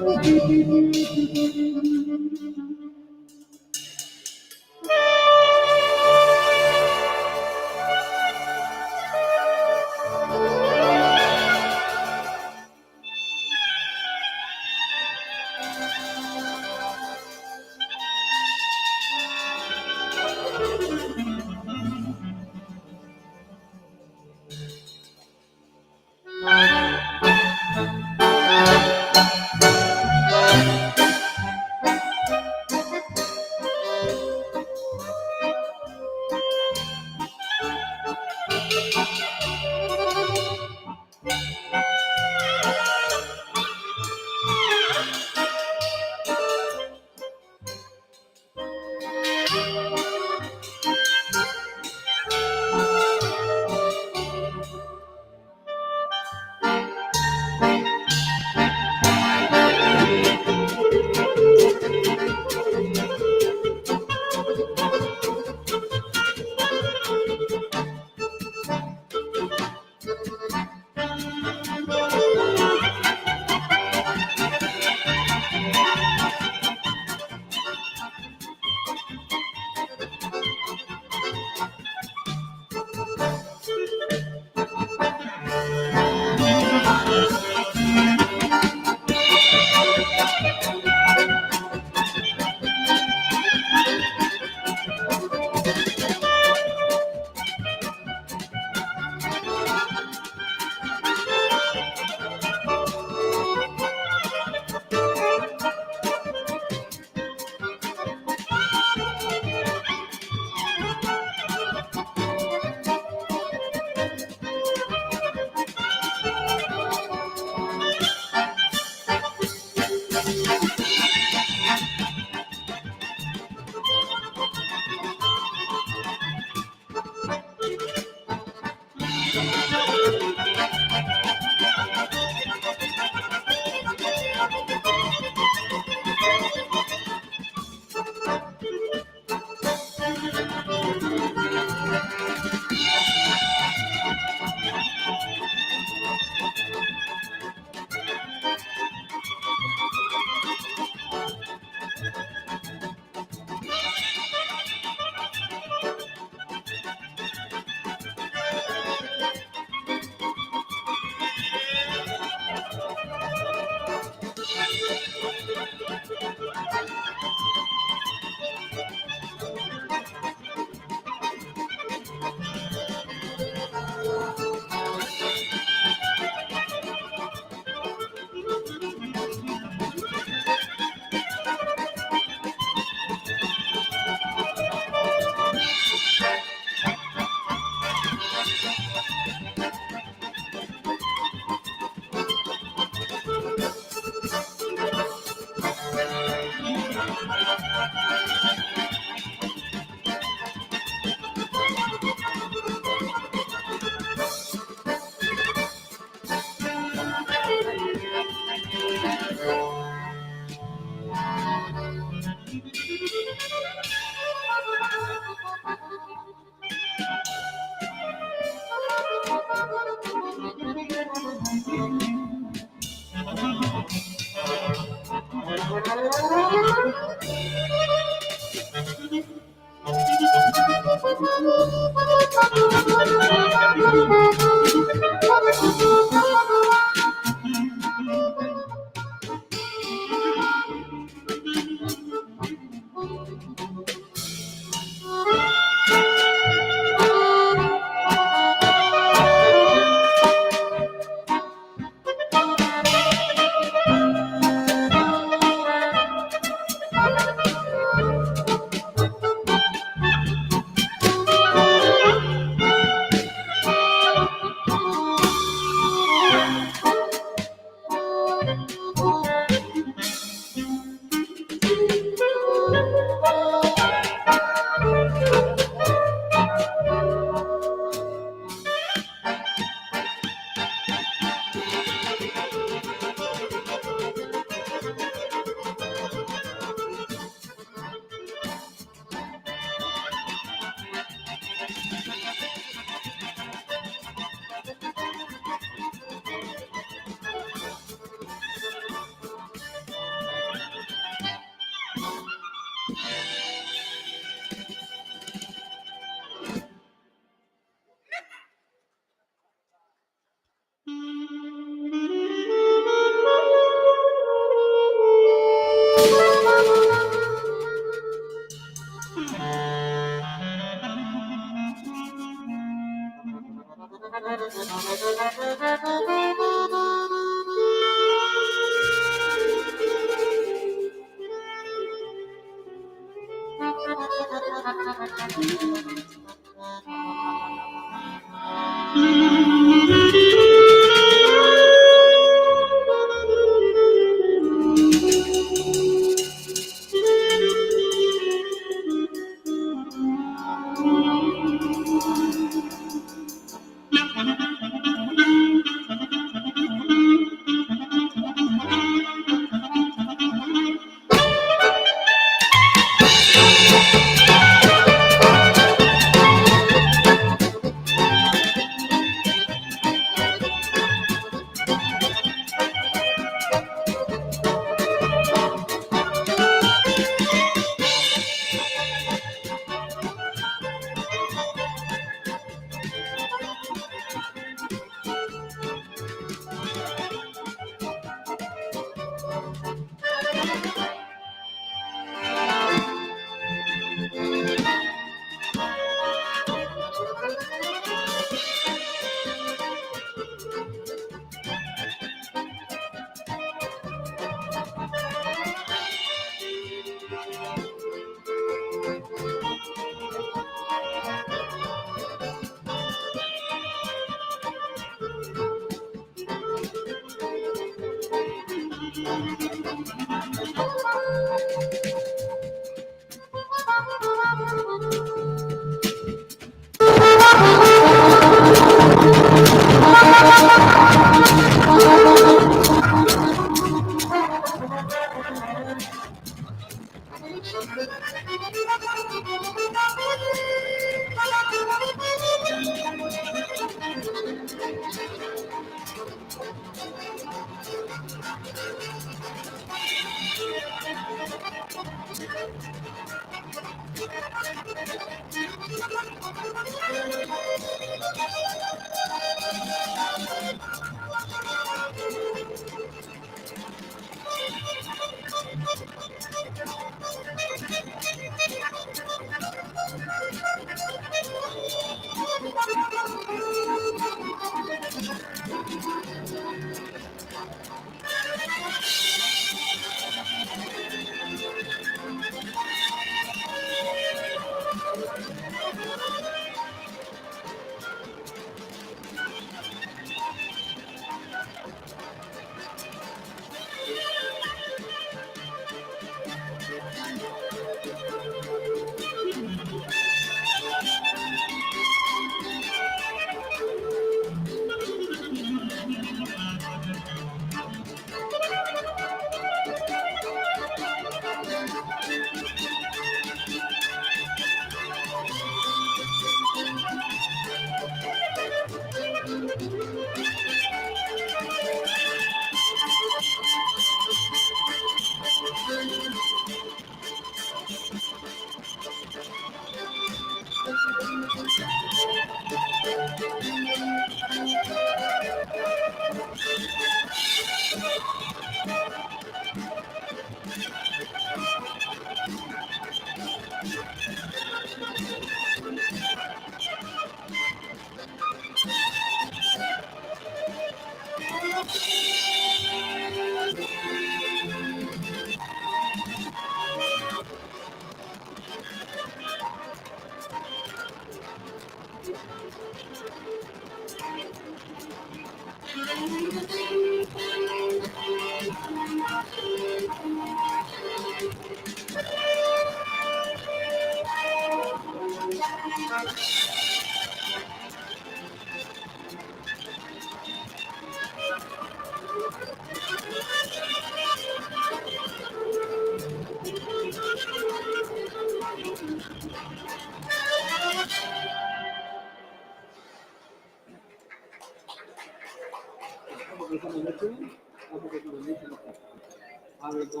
Algo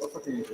ostatecznie.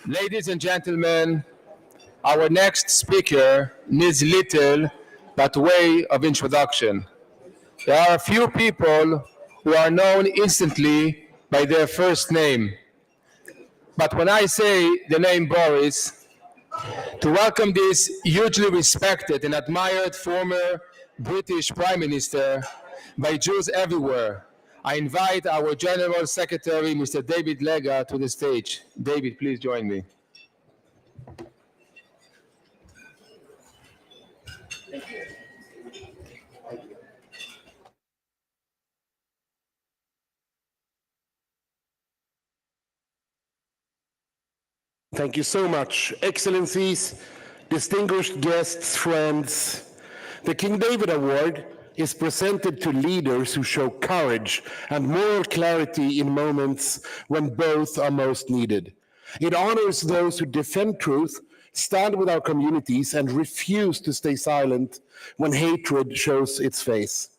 Ladies and gentlemen, our next speaker needs little but way of introduction. There are a few people who are known instantly by their first name. But when I say the name Boris, to welcome this hugely respected and admired former British Prime Minister by Jews everywhere, I invite our General Secretary, Mr. David Lega, to the stage. David, please join me. Thank you so much. Excellencies, distinguished guests, friends, the King David Award is presented to leaders who show courage and moral clarity in moments when both are most needed. It honors those who defend truth, stand with our communities, and refuse to stay silent when hatred shows its face.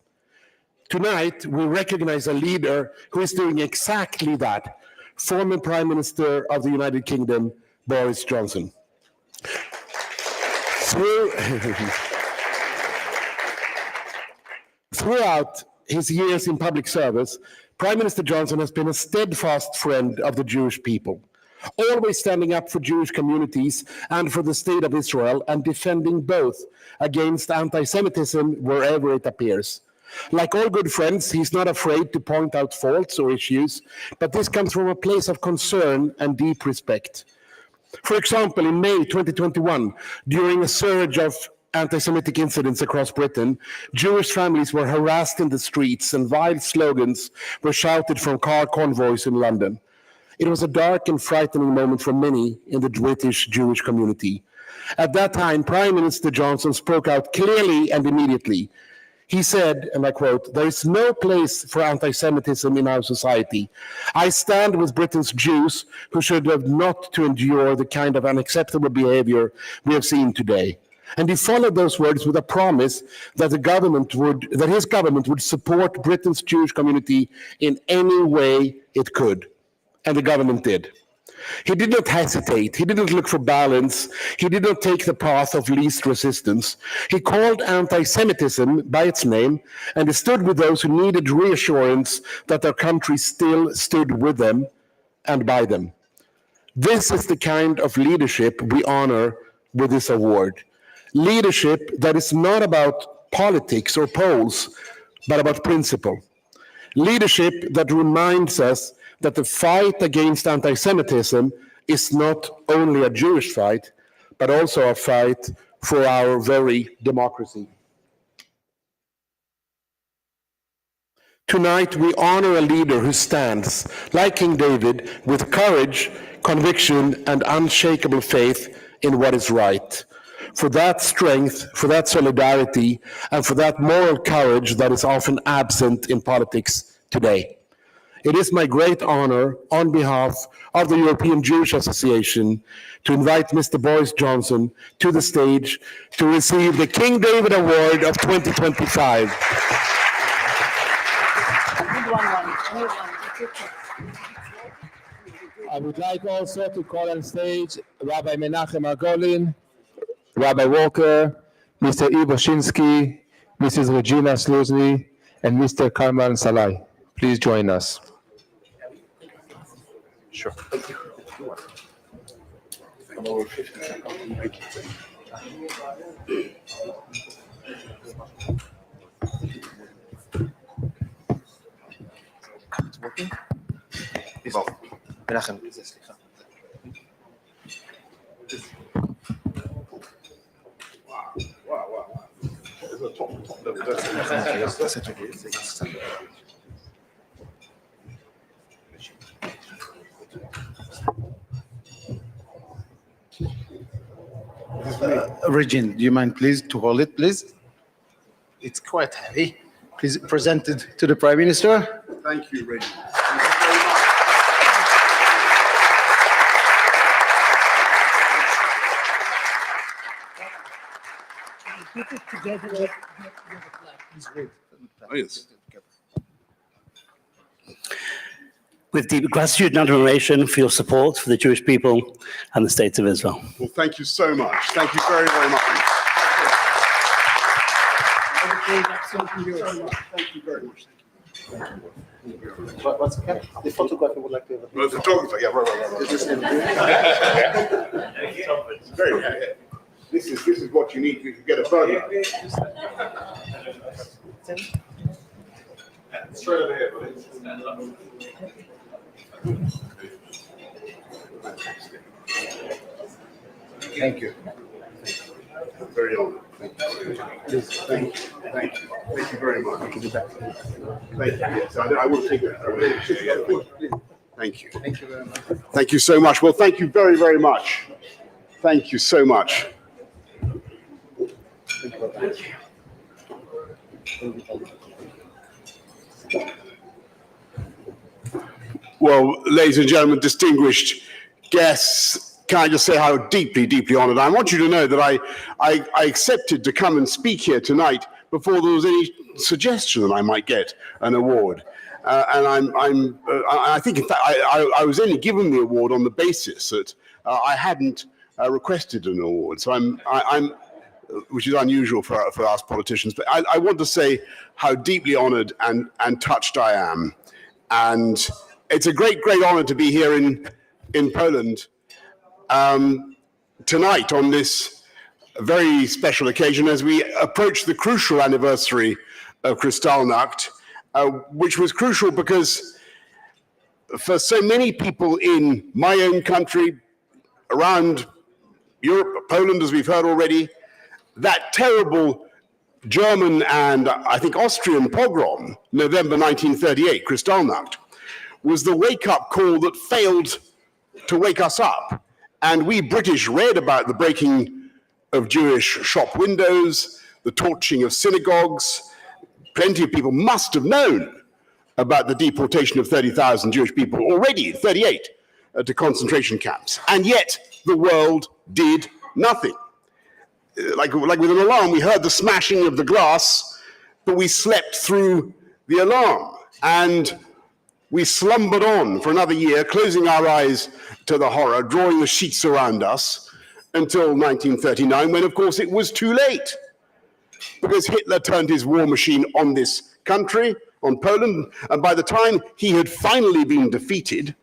Tonight, we recognize a leader who is doing exactly that, former Prime Minister of the United Kingdom, Boris Johnson. Throughout his years in public service, Prime Minister Johnson has been a steadfast friend of the Jewish people, always standing up for Jewish communities and for the state of Israel and defending both against anti-Semitism wherever it appears. Like all good friends, he's not afraid to point out faults or issues, but this comes from a place of concern and deep respect. For example, in May 2021, during a surge of anti-Semitic incidents across Britain, Jewish families were harassed in the streets and vile slogans were shouted from car convoys in London. It was a dark and frightening moment for many in the British Jewish community. At that time, Prime Minister Johnson spoke out clearly and immediately. He said, and I quote, "There is no place for anti-Semitism in our society. I stand with Britain's Jews who should have not to endure the kind of unacceptable behavior we have seen today." And he followed those words with a promise that his government would support Britain's Jewish community in any way it could. And the government did. He did not hesitate. He didn't look for balance. He did not take the path of least resistance. He called anti-Semitism by its name, and he stood with those who needed reassurance that their country still stood with them and by them. This is the kind of leadership we honor with this award. Leadership that is not about politics or polls, but about principle. Leadership that reminds us that the fight against anti-Semitism is not only a Jewish fight, but also a fight for our very democracy. Tonight, we honor a leader who stands, like King David, with courage, conviction, and unshakable faith in what is right. For that strength, for that solidarity, and for that moral courage that is often absent in politics today. It is my great honor, on behalf of the European Jewish Association, to invite Mr. Boris Johnson to the stage to receive the King David Award of 2025. I would like also to call on stage Rabbi Menachem Margolin, Rabbi Walker, Mr. Ivo Shinsky, Mrs. Regina Sluzny, and Mr. Karman Salai. Please join us. Sure. Menachem. Regine, do you mind please to hold it, please? It's quite heavy. Please present it to the Prime Minister. Thank you, Regine. Put it together. Oh, yes. With deep gratitude and admiration for your support for the Jewish people and the State of Israel. Well, thank you so much. Thank you very, very much. Thank you very much. What's the photographer would like to have a The photographer, yeah, right. Very, yeah. This is what you need to get a photo. Straight over here, please. Thank you. Very honored. Thank you. Thank you. Thank you. Thank you very much. Thank you. Yes, I will take that. Thank you. Thank you very much. Thank you so much. Well, thank you very, very much. Thank you so much. Thank you. Well, ladies and gentlemen, distinguished guests, can I just say how deeply, deeply honored. I want you to know that I accepted to come and speak here tonight before there was any suggestion that I might get an award. And I think, in fact, I was only given the award on the basis that I hadn't requested an award. So I'm which is unusual for us politicians. But I want to say how deeply honored and touched I am. And it's a great, great honor to be here in Poland tonight on this very special occasion as we approach the crucial anniversary of Kristallnacht, which was crucial because for so many people in my own country, around Europe, Poland, as we've heard already, that terrible German and I think Austrian pogrom, November 1938, Kristallnacht, was the wake-up call that failed to wake us up. And we British read about the breaking of Jewish shop windows, the torching of synagogues. Plenty of people must have known about the deportation of 30,000 Jewish people already, 38, to concentration camps. And yet the world did nothing. Like with an alarm, we heard the smashing of the glass, but we slept through the alarm. And we slumbered on for another year, closing our eyes to the horror, drawing the sheets around us until 1939, when, of course, it was too late. Because Hitler turned his war machine on this country, on Poland, and by the time he had finally been defeated,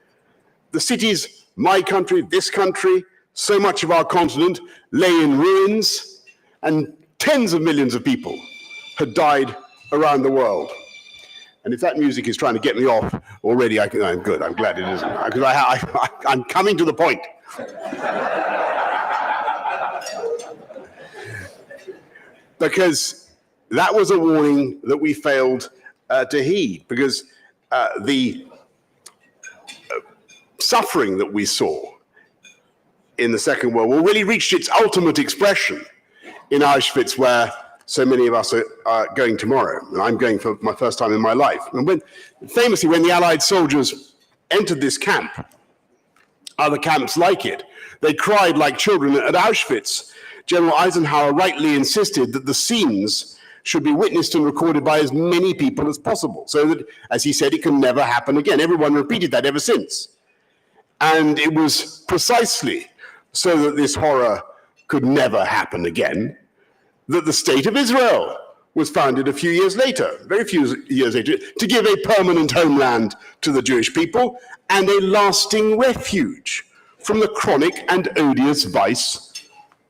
the cities, my country, this country, so much of our continent lay in ruins, and tens of millions of people had died around the world. And if that music is trying to get me off already, I'm good. I'm glad it isn't, because I'm coming to the point. Because that was a warning that we failed to heed, because the suffering that we saw in the Second World War really reached its ultimate expression in Auschwitz, where so many of us are going tomorrow, and I'm going for my first time in my life. And famously, when the Allied soldiers entered this camp, other camps like it, they cried like children. At Auschwitz, General Eisenhower rightly insisted that the scenes should be witnessed and recorded by as many people as possible, so that, as he said, it can never happen again. Everyone repeated that ever since. And it was precisely so that this horror could never happen again that the State of Israel was founded a few years later, very few years later, to give a permanent homeland to the Jewish people and a lasting refuge from the chronic and odious vice,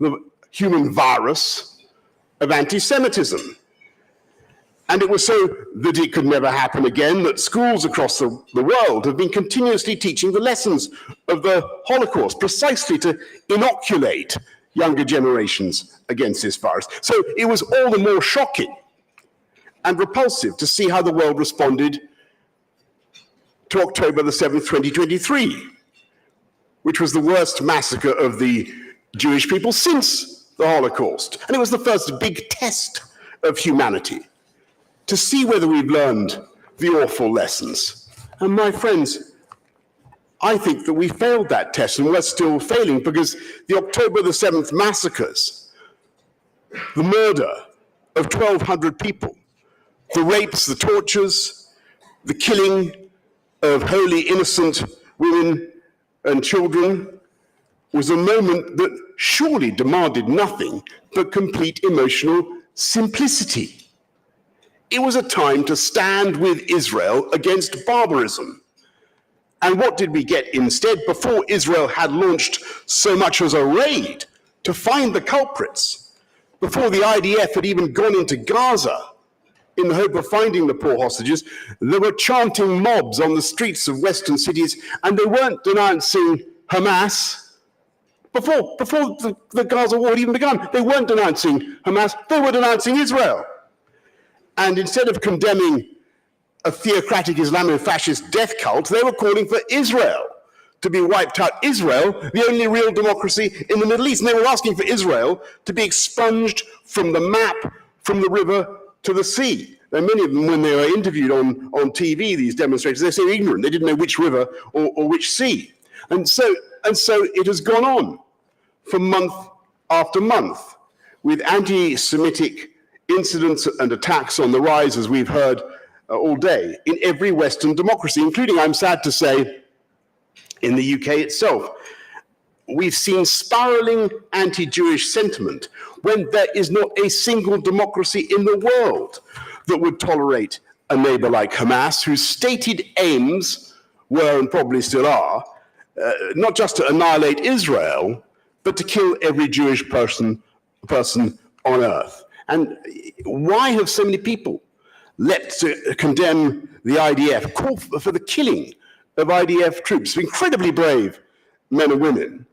the human virus of anti-Semitism. And it was so that it could never happen again that schools across the world have been continuously teaching the lessons of the Holocaust, precisely to inoculate younger generations against this virus. So it was all the more shocking and repulsive to see how the world responded to October the 7th, 2023, which was the worst massacre of the Jewish people since the Holocaust. And it was the first big test of humanity, to see whether we've learned the awful lessons. And my friends, I think that we failed that test, and we're still failing, because the October the 7th massacres, the murder of 1,200 people, the rapes, the tortures, the killing of wholly innocent women and children, was a moment that surely demanded nothing but complete emotional simplicity. It was a time to stand with Israel against barbarism. And what did we get instead? Before Israel had launched so much as a raid to find the culprits, before the IDF had even gone into Gaza in the hope of finding the poor hostages, there were chanting mobs on the streets of Western cities, and they weren't denouncing Hamas. Before the Gaza war had even begun, they weren't denouncing Hamas, they were denouncing Israel. And instead of condemning a theocratic Islamo-fascist death cult, they were calling for Israel to be wiped out. Israel, the only real democracy in the Middle East. And they were asking for Israel to be expunged from the map, from the river to the sea. And many of them, when they were interviewed on TV, these demonstrators, they're so ignorant, they didn't know which river or which sea. And so it has gone on for month after month, with anti-Semitic incidents and attacks on the rise, as we've heard all day, in every Western democracy, including, I'm sad to say, in the UK itself. We've seen spiraling anti-Jewish sentiment when there is not a single democracy in the world that would tolerate a neighbor like Hamas, whose stated aims were and probably still are, not just to annihilate Israel, but to kill every Jewish person on earth. And why have so many people leapt to condemn the IDF, call for the killing of IDF troops, incredibly brave men and women,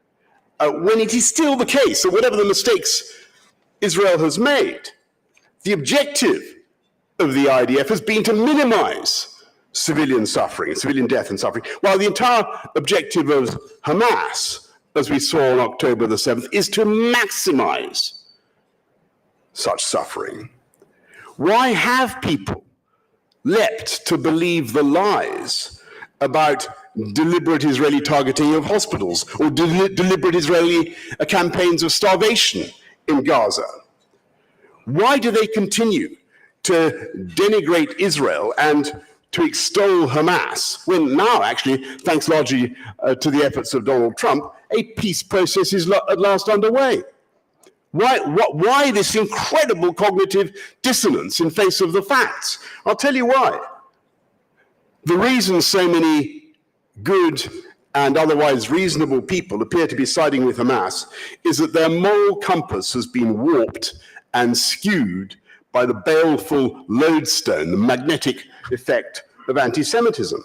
when it is still the case that whatever the mistakes Israel has made, the objective of the IDF has been to minimize civilian suffering, civilian death and suffering, while the entire objective of Hamas, as we saw on October the 7th, is to maximize such suffering. Why have people leapt to believe the lies about deliberate Israeli targeting of hospitals or deliberate Israeli campaigns of starvation in Gaza? Why do they continue to denigrate Israel and to extol Hamas, when now, actually, thanks largely to the efforts of Donald Trump, a peace process is at last underway? Why this incredible cognitive dissonance in face of the facts? I'll tell you why. The reason so many good and otherwise reasonable people appear to be siding with Hamas is that their moral compass has been warped and skewed by the baleful lodestone, the magnetic effect of anti-Semitism.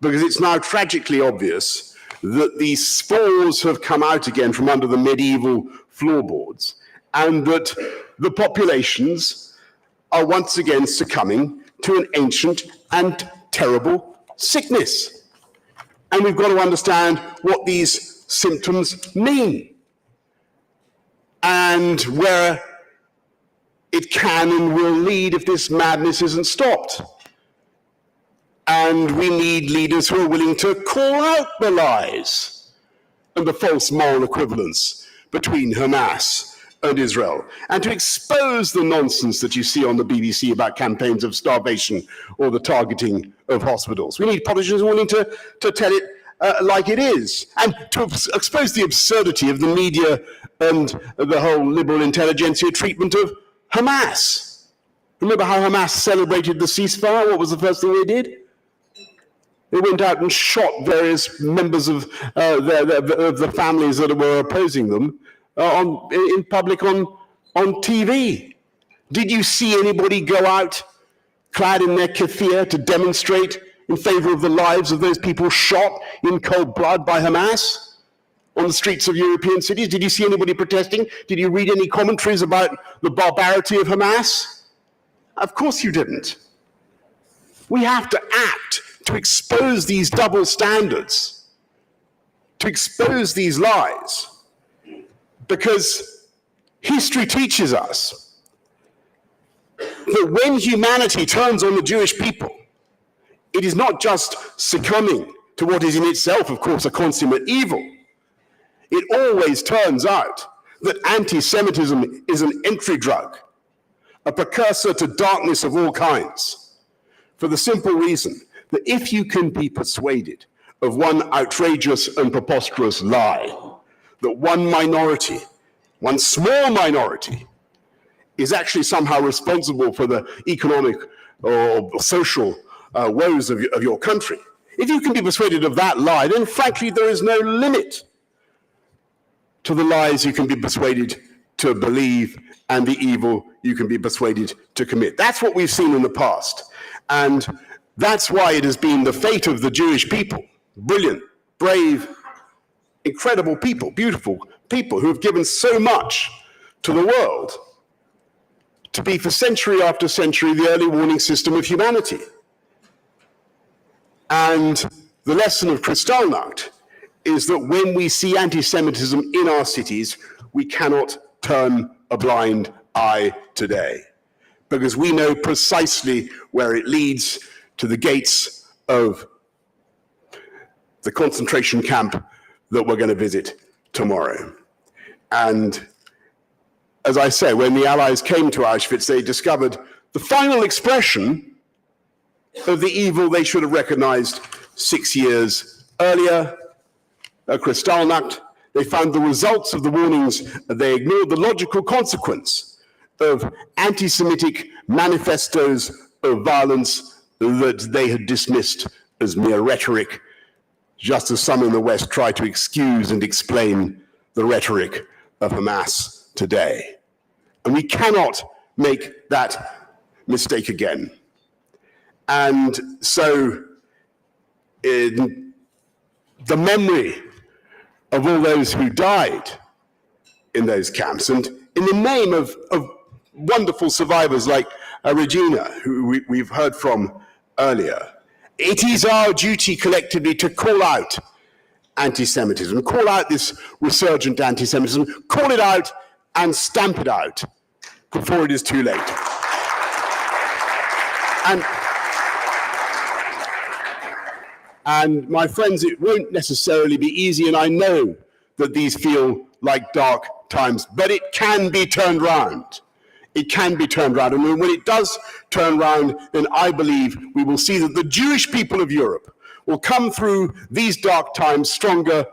Because it's now tragically obvious that these spores have come out again from under the medieval floorboards, and that the populations are once again succumbing to an ancient and terrible sickness. And we've got to understand what these symptoms mean and where it can and will lead if this madness isn't stopped. And we need leaders who are willing to call out the lies and the false moral equivalence between Hamas and Israel, and to expose the nonsense that you see on the BBC about campaigns of starvation or the targeting of hospitals. We need politicians willing to tell it like it is, and to expose the absurdity of the media and the whole liberal intelligentsia treatment of Hamas. Remember how Hamas celebrated the ceasefire? What was the first thing they did? They went out and shot various members of the families that were opposing them in public on TV. Did you see anybody go out clad in their keffiyeh to demonstrate in favor of the lives of those people shot in cold blood by Hamas on the streets of European cities? Did you see anybody protesting? Did you read any commentaries about the barbarity of Hamas? Of course you didn't. We have to act to expose these double standards, to expose these lies, because history teaches us that when humanity turns on the Jewish people, it is not just succumbing to what is in itself, of course, a consummate evil. It always turns out that anti-Semitism is an entry drug, a precursor to darkness of all kinds, for the simple reason that if you can be persuaded of one outrageous and preposterous lie, that one minority, one small minority, is actually somehow responsible for the economic or social woes of your country, if you can be persuaded of that lie, then frankly there is no limit to the lies you can be persuaded to believe and the evil you can be persuaded to commit. That's what we've seen in the past. And that's why it has been the fate of the Jewish people, brilliant, brave, incredible people, beautiful people who have given so much to the world, to be for century after century the early warning system of humanity. And the lesson of Kristallnacht is that when we see anti-Semitism in our cities, we cannot turn a blind eye today, because we know precisely where it leads, to the gates of the concentration camp that we're going to visit tomorrow. And as I say, when the Allies came to Auschwitz, they discovered the final expression of the evil they should have recognized 6 years earlier, Kristallnacht. They found the results of the warnings, they ignored the logical consequence of anti-Semitic manifestos of violence that they had dismissed as mere rhetoric, just as some in the West try to excuse and explain the rhetoric of Hamas today. And we cannot make that mistake again. And so, in the memory of all those who died in those camps, and in the name of wonderful survivors like Regina, who we've heard from earlier, it is our duty collectively to call out anti-Semitism, call out this resurgent anti-Semitism, call it out and stamp it out before it is too late. And my friends, it won't necessarily be easy, and I know that these feel like dark times, but it can be turned round. It can be turned round, and when it does turn round, then I believe we will see that the Jewish people of Europe will come through these dark times stronger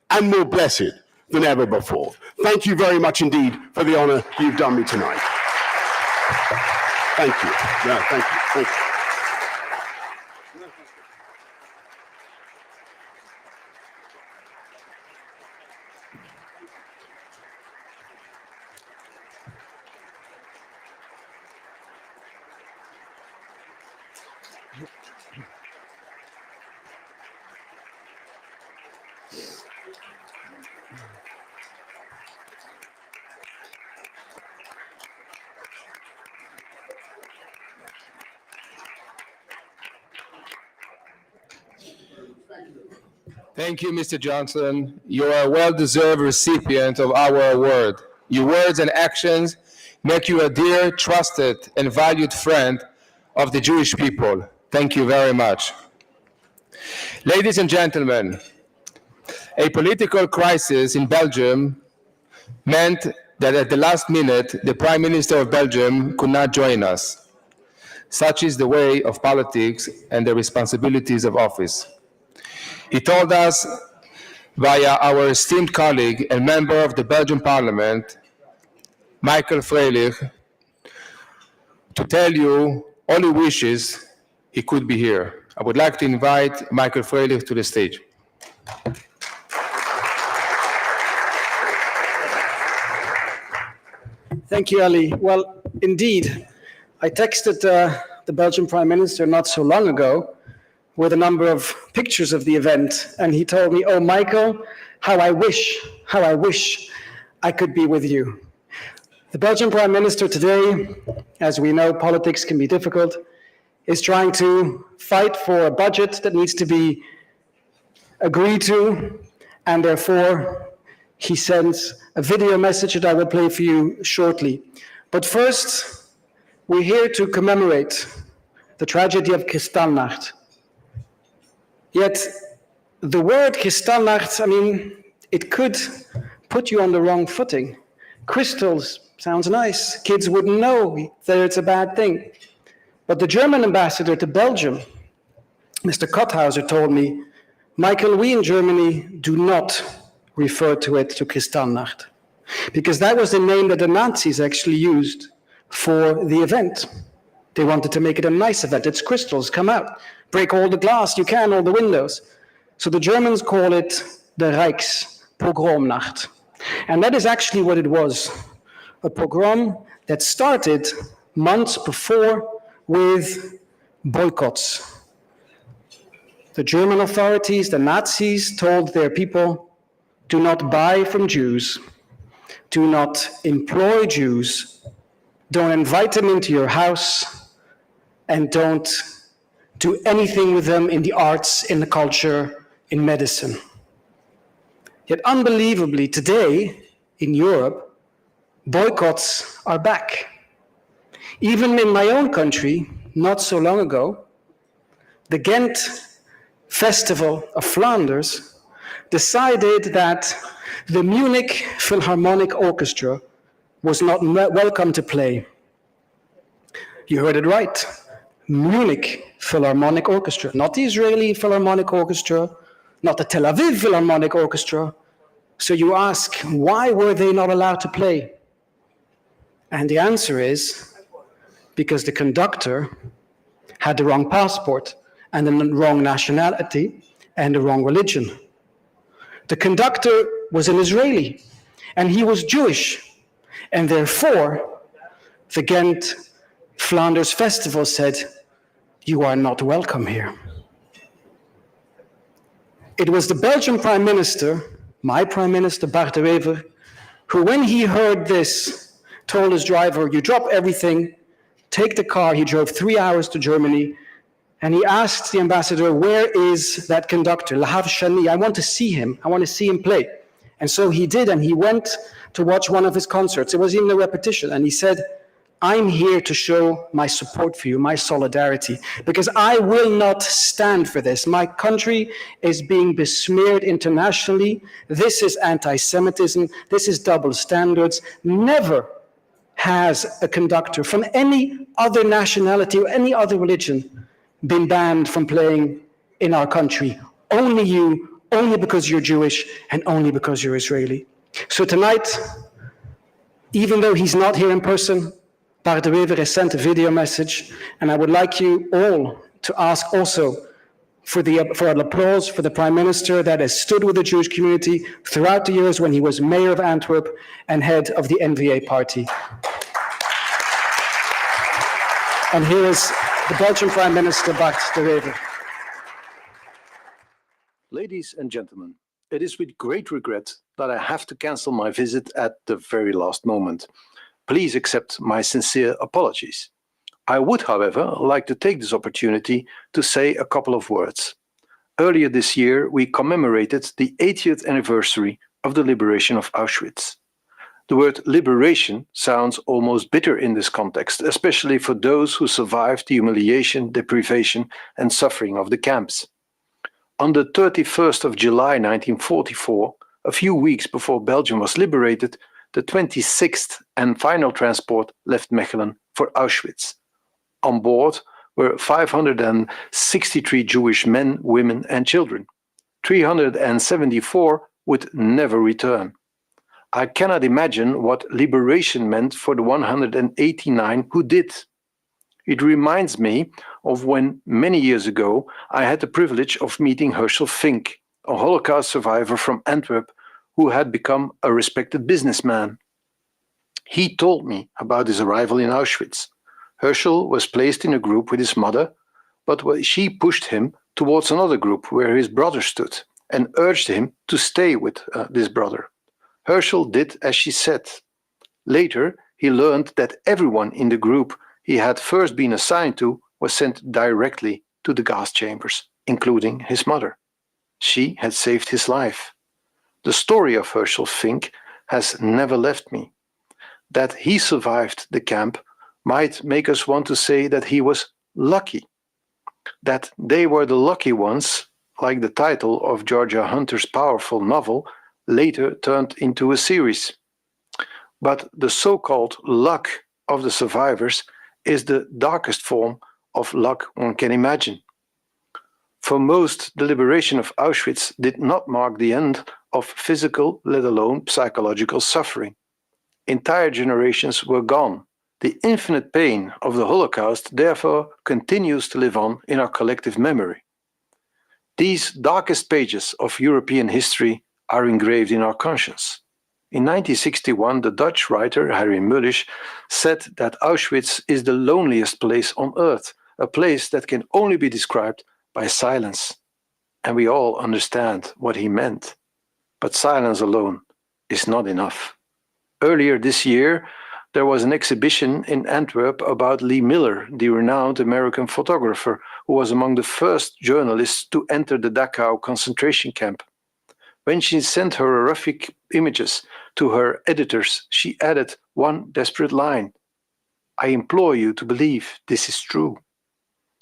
and more blessed than ever before. Thank you very much indeed for the honor you've done me tonight. Thank you. Yeah, thank you. Thank you. Thank you, Mr. Johnson. You are a well-deserved recipient of our award. Your words and actions make you a dear, trusted, and valued friend of the Jewish people. Thank you very much. Ladies and gentlemen, a political crisis in Belgium meant that at the last minute, the Prime Minister of Belgium could not join us. Such is the way of politics and the responsibilities of office. He told us via our esteemed colleague and member of the Belgian Parliament, Michael Freilich, to tell you all he wishes he could be here. I would like to invite Michael Freilich to the stage. Thank you, Ali. Well, indeed, I texted the Belgian Prime Minister not so long ago with a number of pictures of the event, and he told me, "Oh, Michael, how I wish I could be with you." The Belgian Prime Minister today, as we know, politics can be difficult, is trying to fight for a budget that needs to be agreed to, and therefore he sends a video message that I will play for you shortly. But first, we're here to commemorate the tragedy of Kristallnacht. Yet, the word Kristallnacht, I mean, it could put you on the wrong footing. Crystals sounds nice. Kids wouldn't know that it's a bad thing. But the German ambassador to Belgium, Mr. Kotthauser, told me, "Michael, we in Germany do not refer to it to Kristallnacht, because that was the name that the Nazis actually used for the event. They wanted to make it a nice event. It's crystals, come out, break all the glass you can, all the windows." So the Germans call it the Reichspogromnacht. And that is actually what it was, a pogrom that started months before with boycotts. The German authorities, the Nazis, told their people, do not buy from Jews, do not employ Jews, don't invite them into your house, and don't do anything with them in the arts, in the culture, in medicine. Yet unbelievably, today in Europe, boycotts are back. Even in my own country, not so long ago, the Ghent Festival of Flanders decided that the Munich Philharmonic Orchestra was not welcome to play. You heard it right. Munich Philharmonic Orchestra, not the Israeli Philharmonic Orchestra, not the Tel Aviv Philharmonic Orchestra, So you ask, why were they not allowed to play? And the answer is because the conductor had the wrong passport and the wrong nationality and the wrong religion. The conductor was an Israeli and he was Jewish, and therefore the Ghent Flanders Festival said, "You are not welcome here." It was the Belgian Prime Minister, my Prime Minister Bart de Wever, who, when he heard this, told his driver, "You drop everything, take the car." He drove 3 hours to Germany, and he asked the ambassador, "Where is that conductor, Lahav Shani? I want to see him. I want to see him play." And so he did, and he went to watch one of his concerts. It was even a repetition, and he said, "I'm here to show my support for you, my solidarity, because I will not stand for this. My country is being besmeared internationally. This is anti-Semitism. This is double standards. Never has a conductor from any other nationality or any other religion been banned from playing in our country. Only you, only because you're Jewish, and only because you're Israeli." So tonight, even though he's not here in person, Bart de Wever has sent a video message, and I would like you all to ask also for an applause for the Prime Minister that has stood with the Jewish community throughout the years when he was mayor of Antwerp and head of the N-VA party. And here is the Belgian Prime Minister, Bart de Wever. Ladies and gentlemen, it is with great regret that I have to cancel my visit at the very last moment. Please accept my sincere apologies. I would, however, like to take this opportunity to say a couple of words. Earlier this year, we commemorated the 80th anniversary of the liberation of Auschwitz. The word liberation sounds almost bitter in this context, especially for those who survived the humiliation, deprivation, and suffering of the camps. On the 31st of July 1944, a few weeks before Belgium was liberated, the 26th and final transport left Mechelen for Auschwitz. On board were 563 Jewish men, women, and children. 374 would never return. I cannot imagine what liberation meant for the 189 who did. It reminds me of when, many years ago, I had the privilege of meeting Herschel Fink, a Holocaust survivor from Antwerp who had become a respected businessman. He told me about his arrival in Auschwitz. Herschel was placed in a group with his mother, but she pushed him towards another group where his brother stood and urged him to stay with this brother. Herschel did as she said. Later, he learned that everyone in the group he had first been assigned to was sent directly to the gas chambers, including his mother. She had saved his life. The story of Herschel Fink has never left me. That he survived the camp might make us want to say that he was lucky. That they were the lucky ones, like the title of Georgia Hunter's powerful novel, later turned into a series. But the so-called luck of the survivors is the darkest form of luck one can imagine. For most, the liberation of Auschwitz did not mark the end of physical, let alone psychological suffering. Entire generations were gone. The infinite pain of the Holocaust therefore continues to live on in our collective memory. These darkest pages of European history are engraved in our conscience. In 1961, the Dutch writer Harry Mulisch said that Auschwitz is the loneliest place on earth, a place that can only be described by silence. And we all understand what he meant. But silence alone is not enough. Earlier this year, there was an exhibition in Antwerp about Lee Miller, the renowned American photographer who was among the first journalists to enter the Dachau concentration camp. When she sent her horrific images to her editors, she added one desperate line: "I implore you to believe this is true."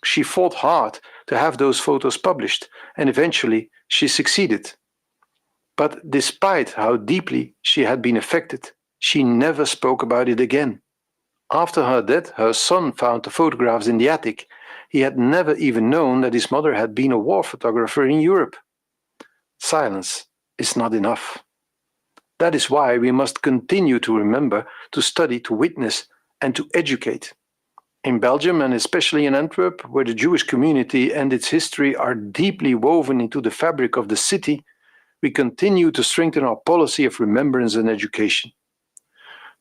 She fought hard to have those photos published, and eventually she succeeded. But despite how deeply she had been affected, she never spoke about it again. After her death, her son found the photographs in the attic. He had never even known that his mother had been a war photographer in Europe. Silence is not enough. That is why we must continue to remember, to study, to witness, and to educate. In Belgium, and especially in Antwerp, where the Jewish community and its history are deeply woven into the fabric of the city, we continue to strengthen our policy of remembrance and education.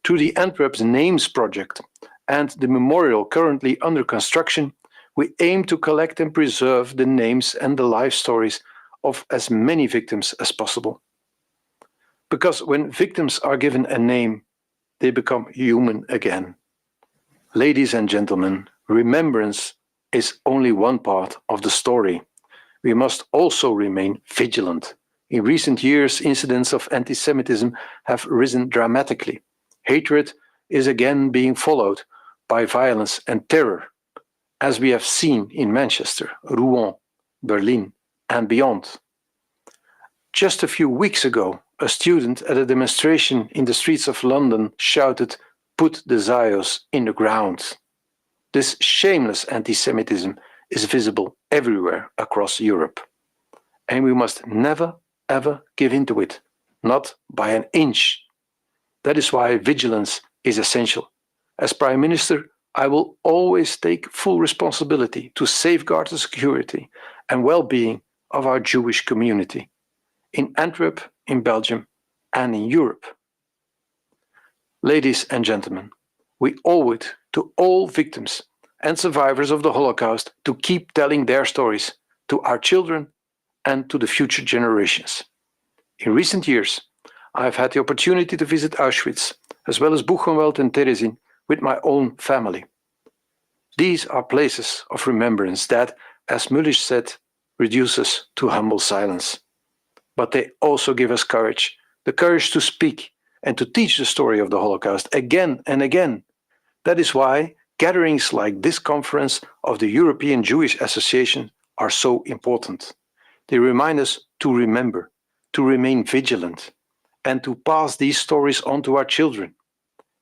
Through the Antwerp's Names Project and the memorial currently under construction, we aim to collect and preserve the names and the life stories of as many victims as possible. Because when victims are given a name, they become human again. Ladies and gentlemen, remembrance is only one part of the story. We must also remain vigilant. In recent years, incidents of anti-Semitism have risen dramatically. Hatred is again being followed by violence and terror, as we have seen in Manchester, Rouen, Berlin, and beyond. Just a few weeks ago, a student at a demonstration in the streets of London shouted, "Put the Zayos in the ground." This shameless anti-Semitism is visible everywhere across Europe. And we must never, ever give in to it, not by an inch. That is why vigilance is essential. As Prime Minister, I will always take full responsibility to safeguard the security and well-being of our Jewish community in Antwerp, in Belgium, and in Europe. Ladies and gentlemen, we owe it to all victims and survivors of the Holocaust to keep telling their stories to our children and to the future generations. In recent years, I have had the opportunity to visit Auschwitz, as well as Buchenwald and Terezin, with my own family. These are places of remembrance that, as Mulisch said, reduce us to humble silence. But they also give us courage, the courage to speak and to teach the story of the Holocaust again and again. That is why gatherings like this conference of the European Jewish Association are so important. They remind us to remember, to remain vigilant, and to pass these stories on to our children.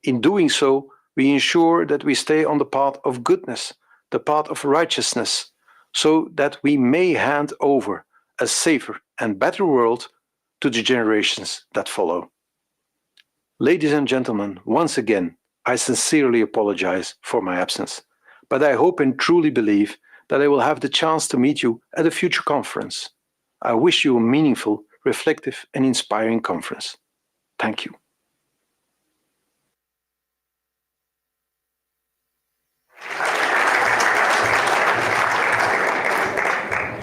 In doing so, we ensure that we stay on the path of goodness, the path of righteousness, so that we may hand over a safer and better world to the generations that follow. Ladies and gentlemen, once again, I sincerely apologize for my absence, but I hope and truly believe that I will have the chance to meet you at a future conference. I wish you a meaningful, reflective, and inspiring conference. Thank you.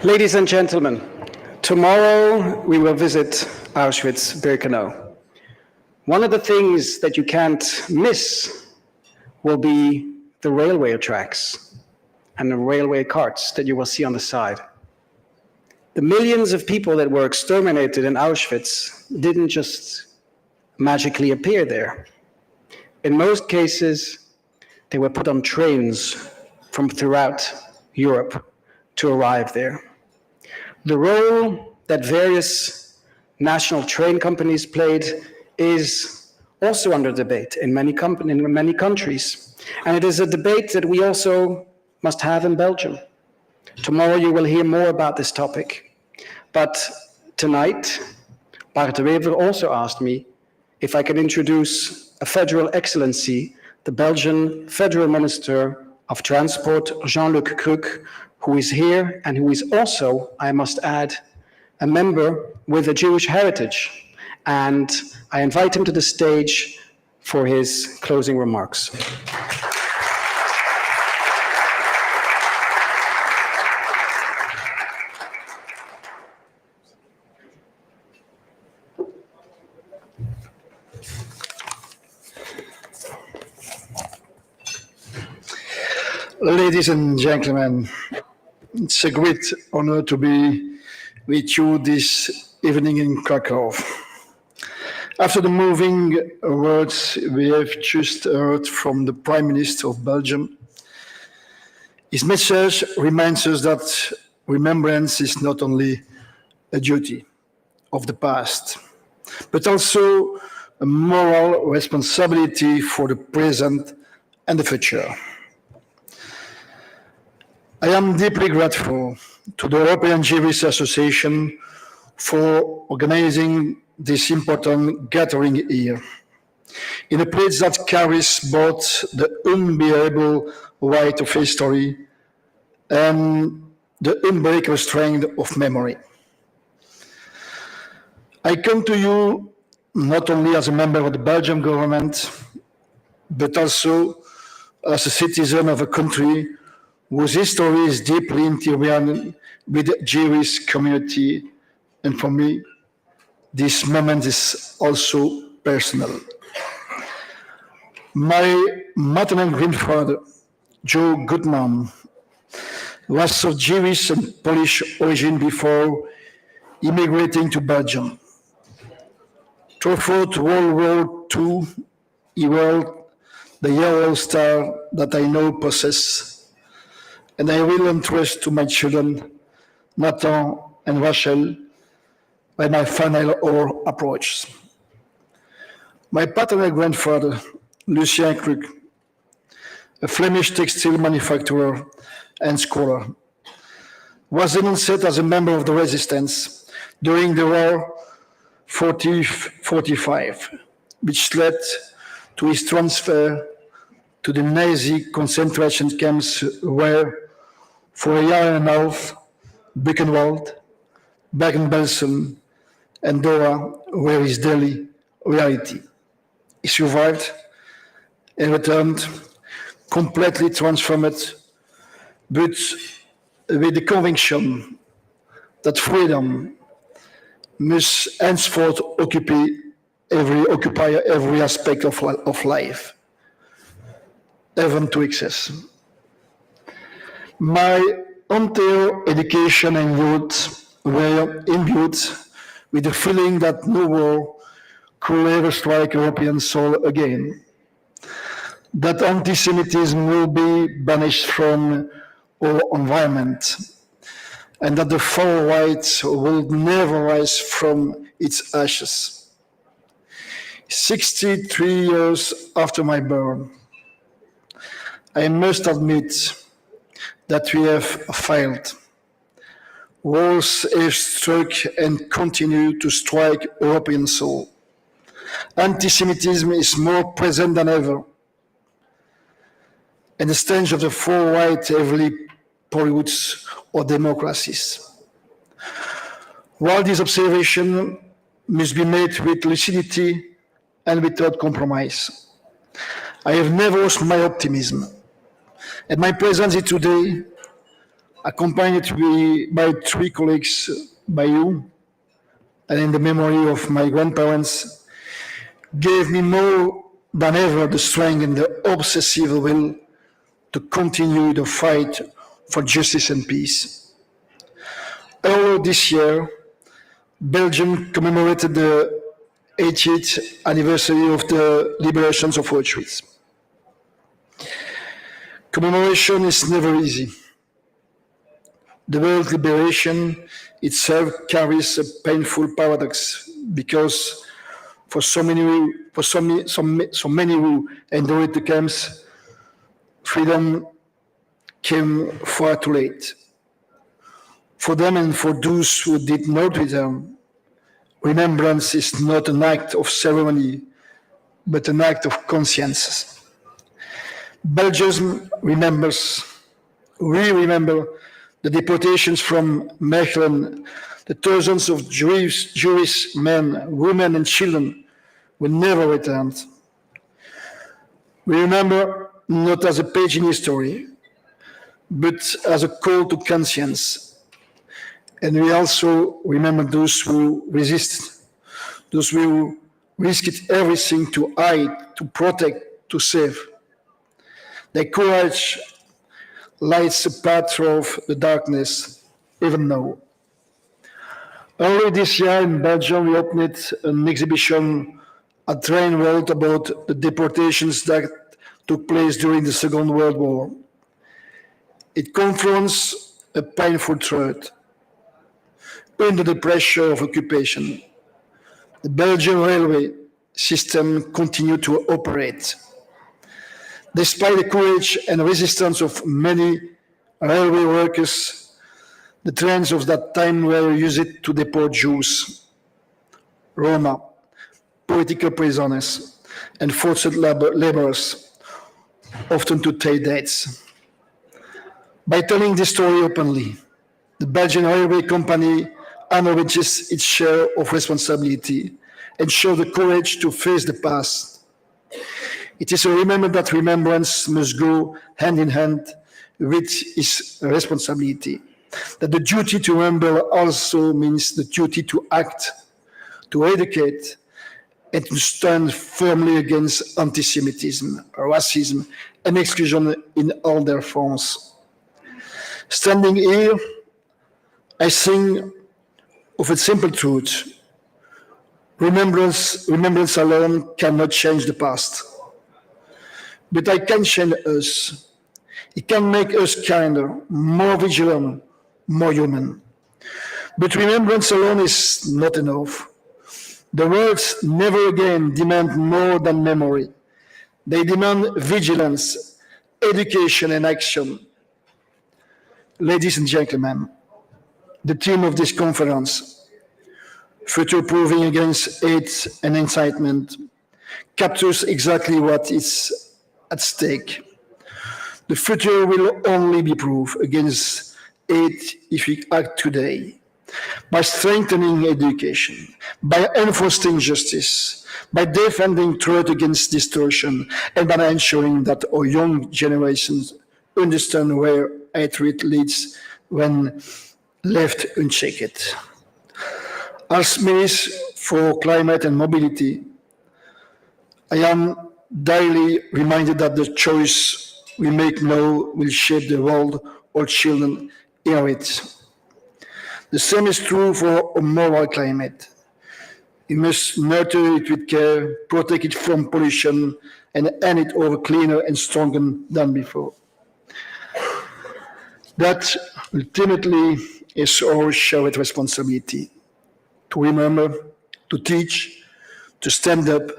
Ladies and gentlemen, tomorrow we will visit Auschwitz-Birkenau. One of the things that you can't miss will be the railway tracks and the railway carts that you will see on the side. The millions of people that were exterminated in Auschwitz didn't just magically appear there. In most cases, they were put on trains from throughout Europe to arrive there. The role that various national train companies played is also under debate in many countries. And it is a debate that we also must have in Belgium. Tomorrow you will hear more about this topic. But tonight, Bart de Wever also asked me if I can introduce a federal excellency, the Belgian Federal Minister of Transport, Jean-Luc Crooq, who is here and who is also, I must add, a member with a Jewish heritage. And I invite him to the stage for his closing remarks. Ladies and gentlemen, it's a great honor to be with you this evening in Krakow. After the moving words we have just heard from the Prime Minister of Belgium, his message reminds us that remembrance is not only a duty of the past, but also a moral responsibility for the present and the future. I am deeply grateful to the European Jewish Association for organizing this important gathering here, in a place that carries both the unbearable weight of history and the unbreakable strength of memory. I come to you not only as a member of the Belgian government, but also as a citizen of a country whose history is deeply intertwined with the Jewish community. And for me, this moment is also personal. My maternal grandfather, Joe Goodman, was of Jewish and Polish origin before immigrating to Belgium. Throughout World War II, he wore the yellow star that I now possess, and I will entrust to my children, Nathan and Rachel, when my final hour approaches. My paternal grandfather, Lucien Kruk, a Flemish textile manufacturer and scholar, was denounced as a member of the resistance during the war 40-45, which led to his transfer to the Nazi concentration camps where, for a year and a half, Buchenwald, Bergen-Belsen, and Dora were his daily reality. He survived and returned completely transformed, but with the conviction that freedom must henceforth occupy every aspect of life, even to excess. My entire education and youth were imbued with the feeling that no war could ever strike European soul again, that anti-Semitism will be banished from our environment, and that the far right will never rise from its ashes. 63 years after my birth, I must admit that we have failed. Wars have struck and continue to strike European soul. Anti-Semitism is more present than ever, and the stench of the far right heavily pollutes our democracies. While this observation must be made with lucidity and without compromise, I have never lost my optimism, and my presence here today, accompanied by 3 colleagues, by you, and in the memory of my grandparents, gave me more than ever the strength and the obsessive will to continue the fight for justice and peace. Earlier this year, Belgium commemorated the 80th anniversary of the liberations of Auschwitz. Commemoration is never easy. The word liberation itself carries a painful paradox because for so many who endured the camps, freedom came far too late. For them and for those who did not return, remembrance is not an act of ceremony, but an act of conscience. Belgium remembers, we remember the deportations from Mechelen, the thousands of Jewish men, women, and children who never returned. We remember not as a page in history, but as a call to conscience. And we also remember those who resisted, those who risked everything to hide, to protect, to save. Their courage lights the path through the darkness, even now. Early this year in Belgium, we opened an exhibition at Train World about the deportations that took place during the Second World War. It confronts a painful truth. Under the pressure of occupation, the Belgian railway system continued to operate. Despite the courage and resistance of many railway workers, the trains of that time were used to deport Jews. Roma, political prisoners, and forced laborers, often to take dates. By telling this story openly, the Belgian railway company acknowledges its share of responsibility and shows the courage to face the past. It is a reminder that remembrance must go hand in hand with its responsibility, that the duty to remember also means the duty to act, to educate, and to stand firmly against anti-Semitism, racism, and exclusion in all their forms. Standing here, I think of a simple truth. Remembrance alone cannot change the past, but it can change us. It can make us kinder, more vigilant, more human. But remembrance alone is not enough. The words never again demand more than memory. They demand vigilance, education, and action. Ladies and gentlemen, the theme of this conference, Future Proving Against Hate and Incitement, captures exactly what is at stake. The future will only be proof against hate if we act today, by strengthening education, by enforcing justice, by defending truth against distortion, and by ensuring that our young generations understand where hatred leads when left unchecked. As Minister for Climate and Mobility, I am daily reminded that the choice we make now will shape the world our children inherit. The same is true for a moral climate. We must nurture it with care, protect it from pollution, and hand it over cleaner and stronger than before. That ultimately is our shared responsibility, to remember, to teach, to stand up,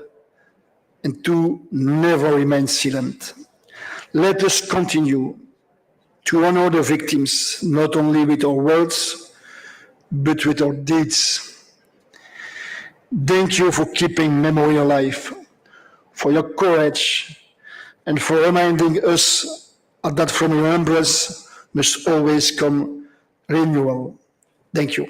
and to never remain silent. Let us continue to honor the victims, not only with our words, but with our deeds. Thank you for keeping memory alive, for your courage, and for reminding us that from remembrance must always come renewal. Thank you.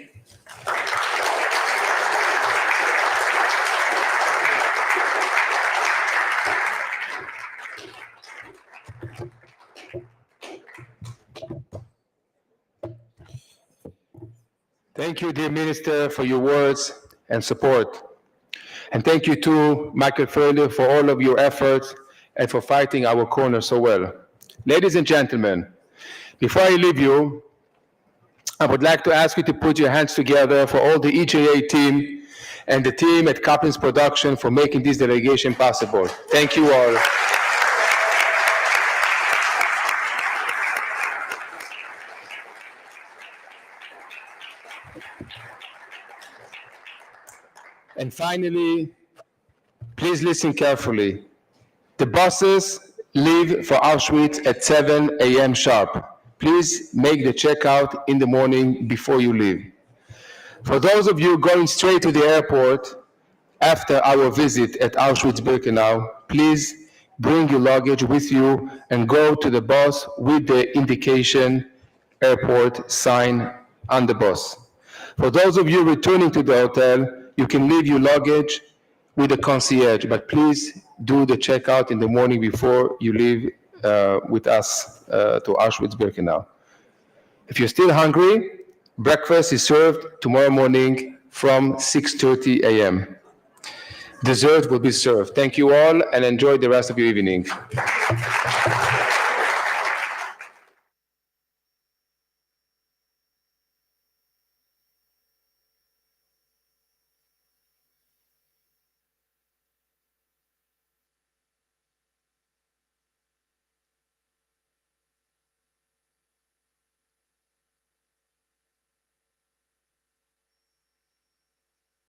Thank you, dear Minister, for your words and support. And thank you to Michael Furley for all of your efforts and for fighting our corner so well. Ladies and gentlemen, before I leave you, I would like to ask you to put your hands together for all the EJA team and the team at Kaplan's Production for making this delegation possible. Thank you all. And finally, please listen carefully. The buses leave for Auschwitz at 7 a.m. sharp. Please make the checkout in the morning before you leave. For those of you going straight to the airport after our visit at Auschwitz-Birkenau, please bring your luggage with you and go to the bus with the indication airport sign on the bus. For those of you returning to the hotel, you can leave your luggage with the concierge, but please do the checkout in the morning before you leave with us to Auschwitz-Birkenau. If you're still hungry, breakfast is served tomorrow morning from 6:30 a.m. Dessert will be served. Thank you all and enjoy the rest of your evening.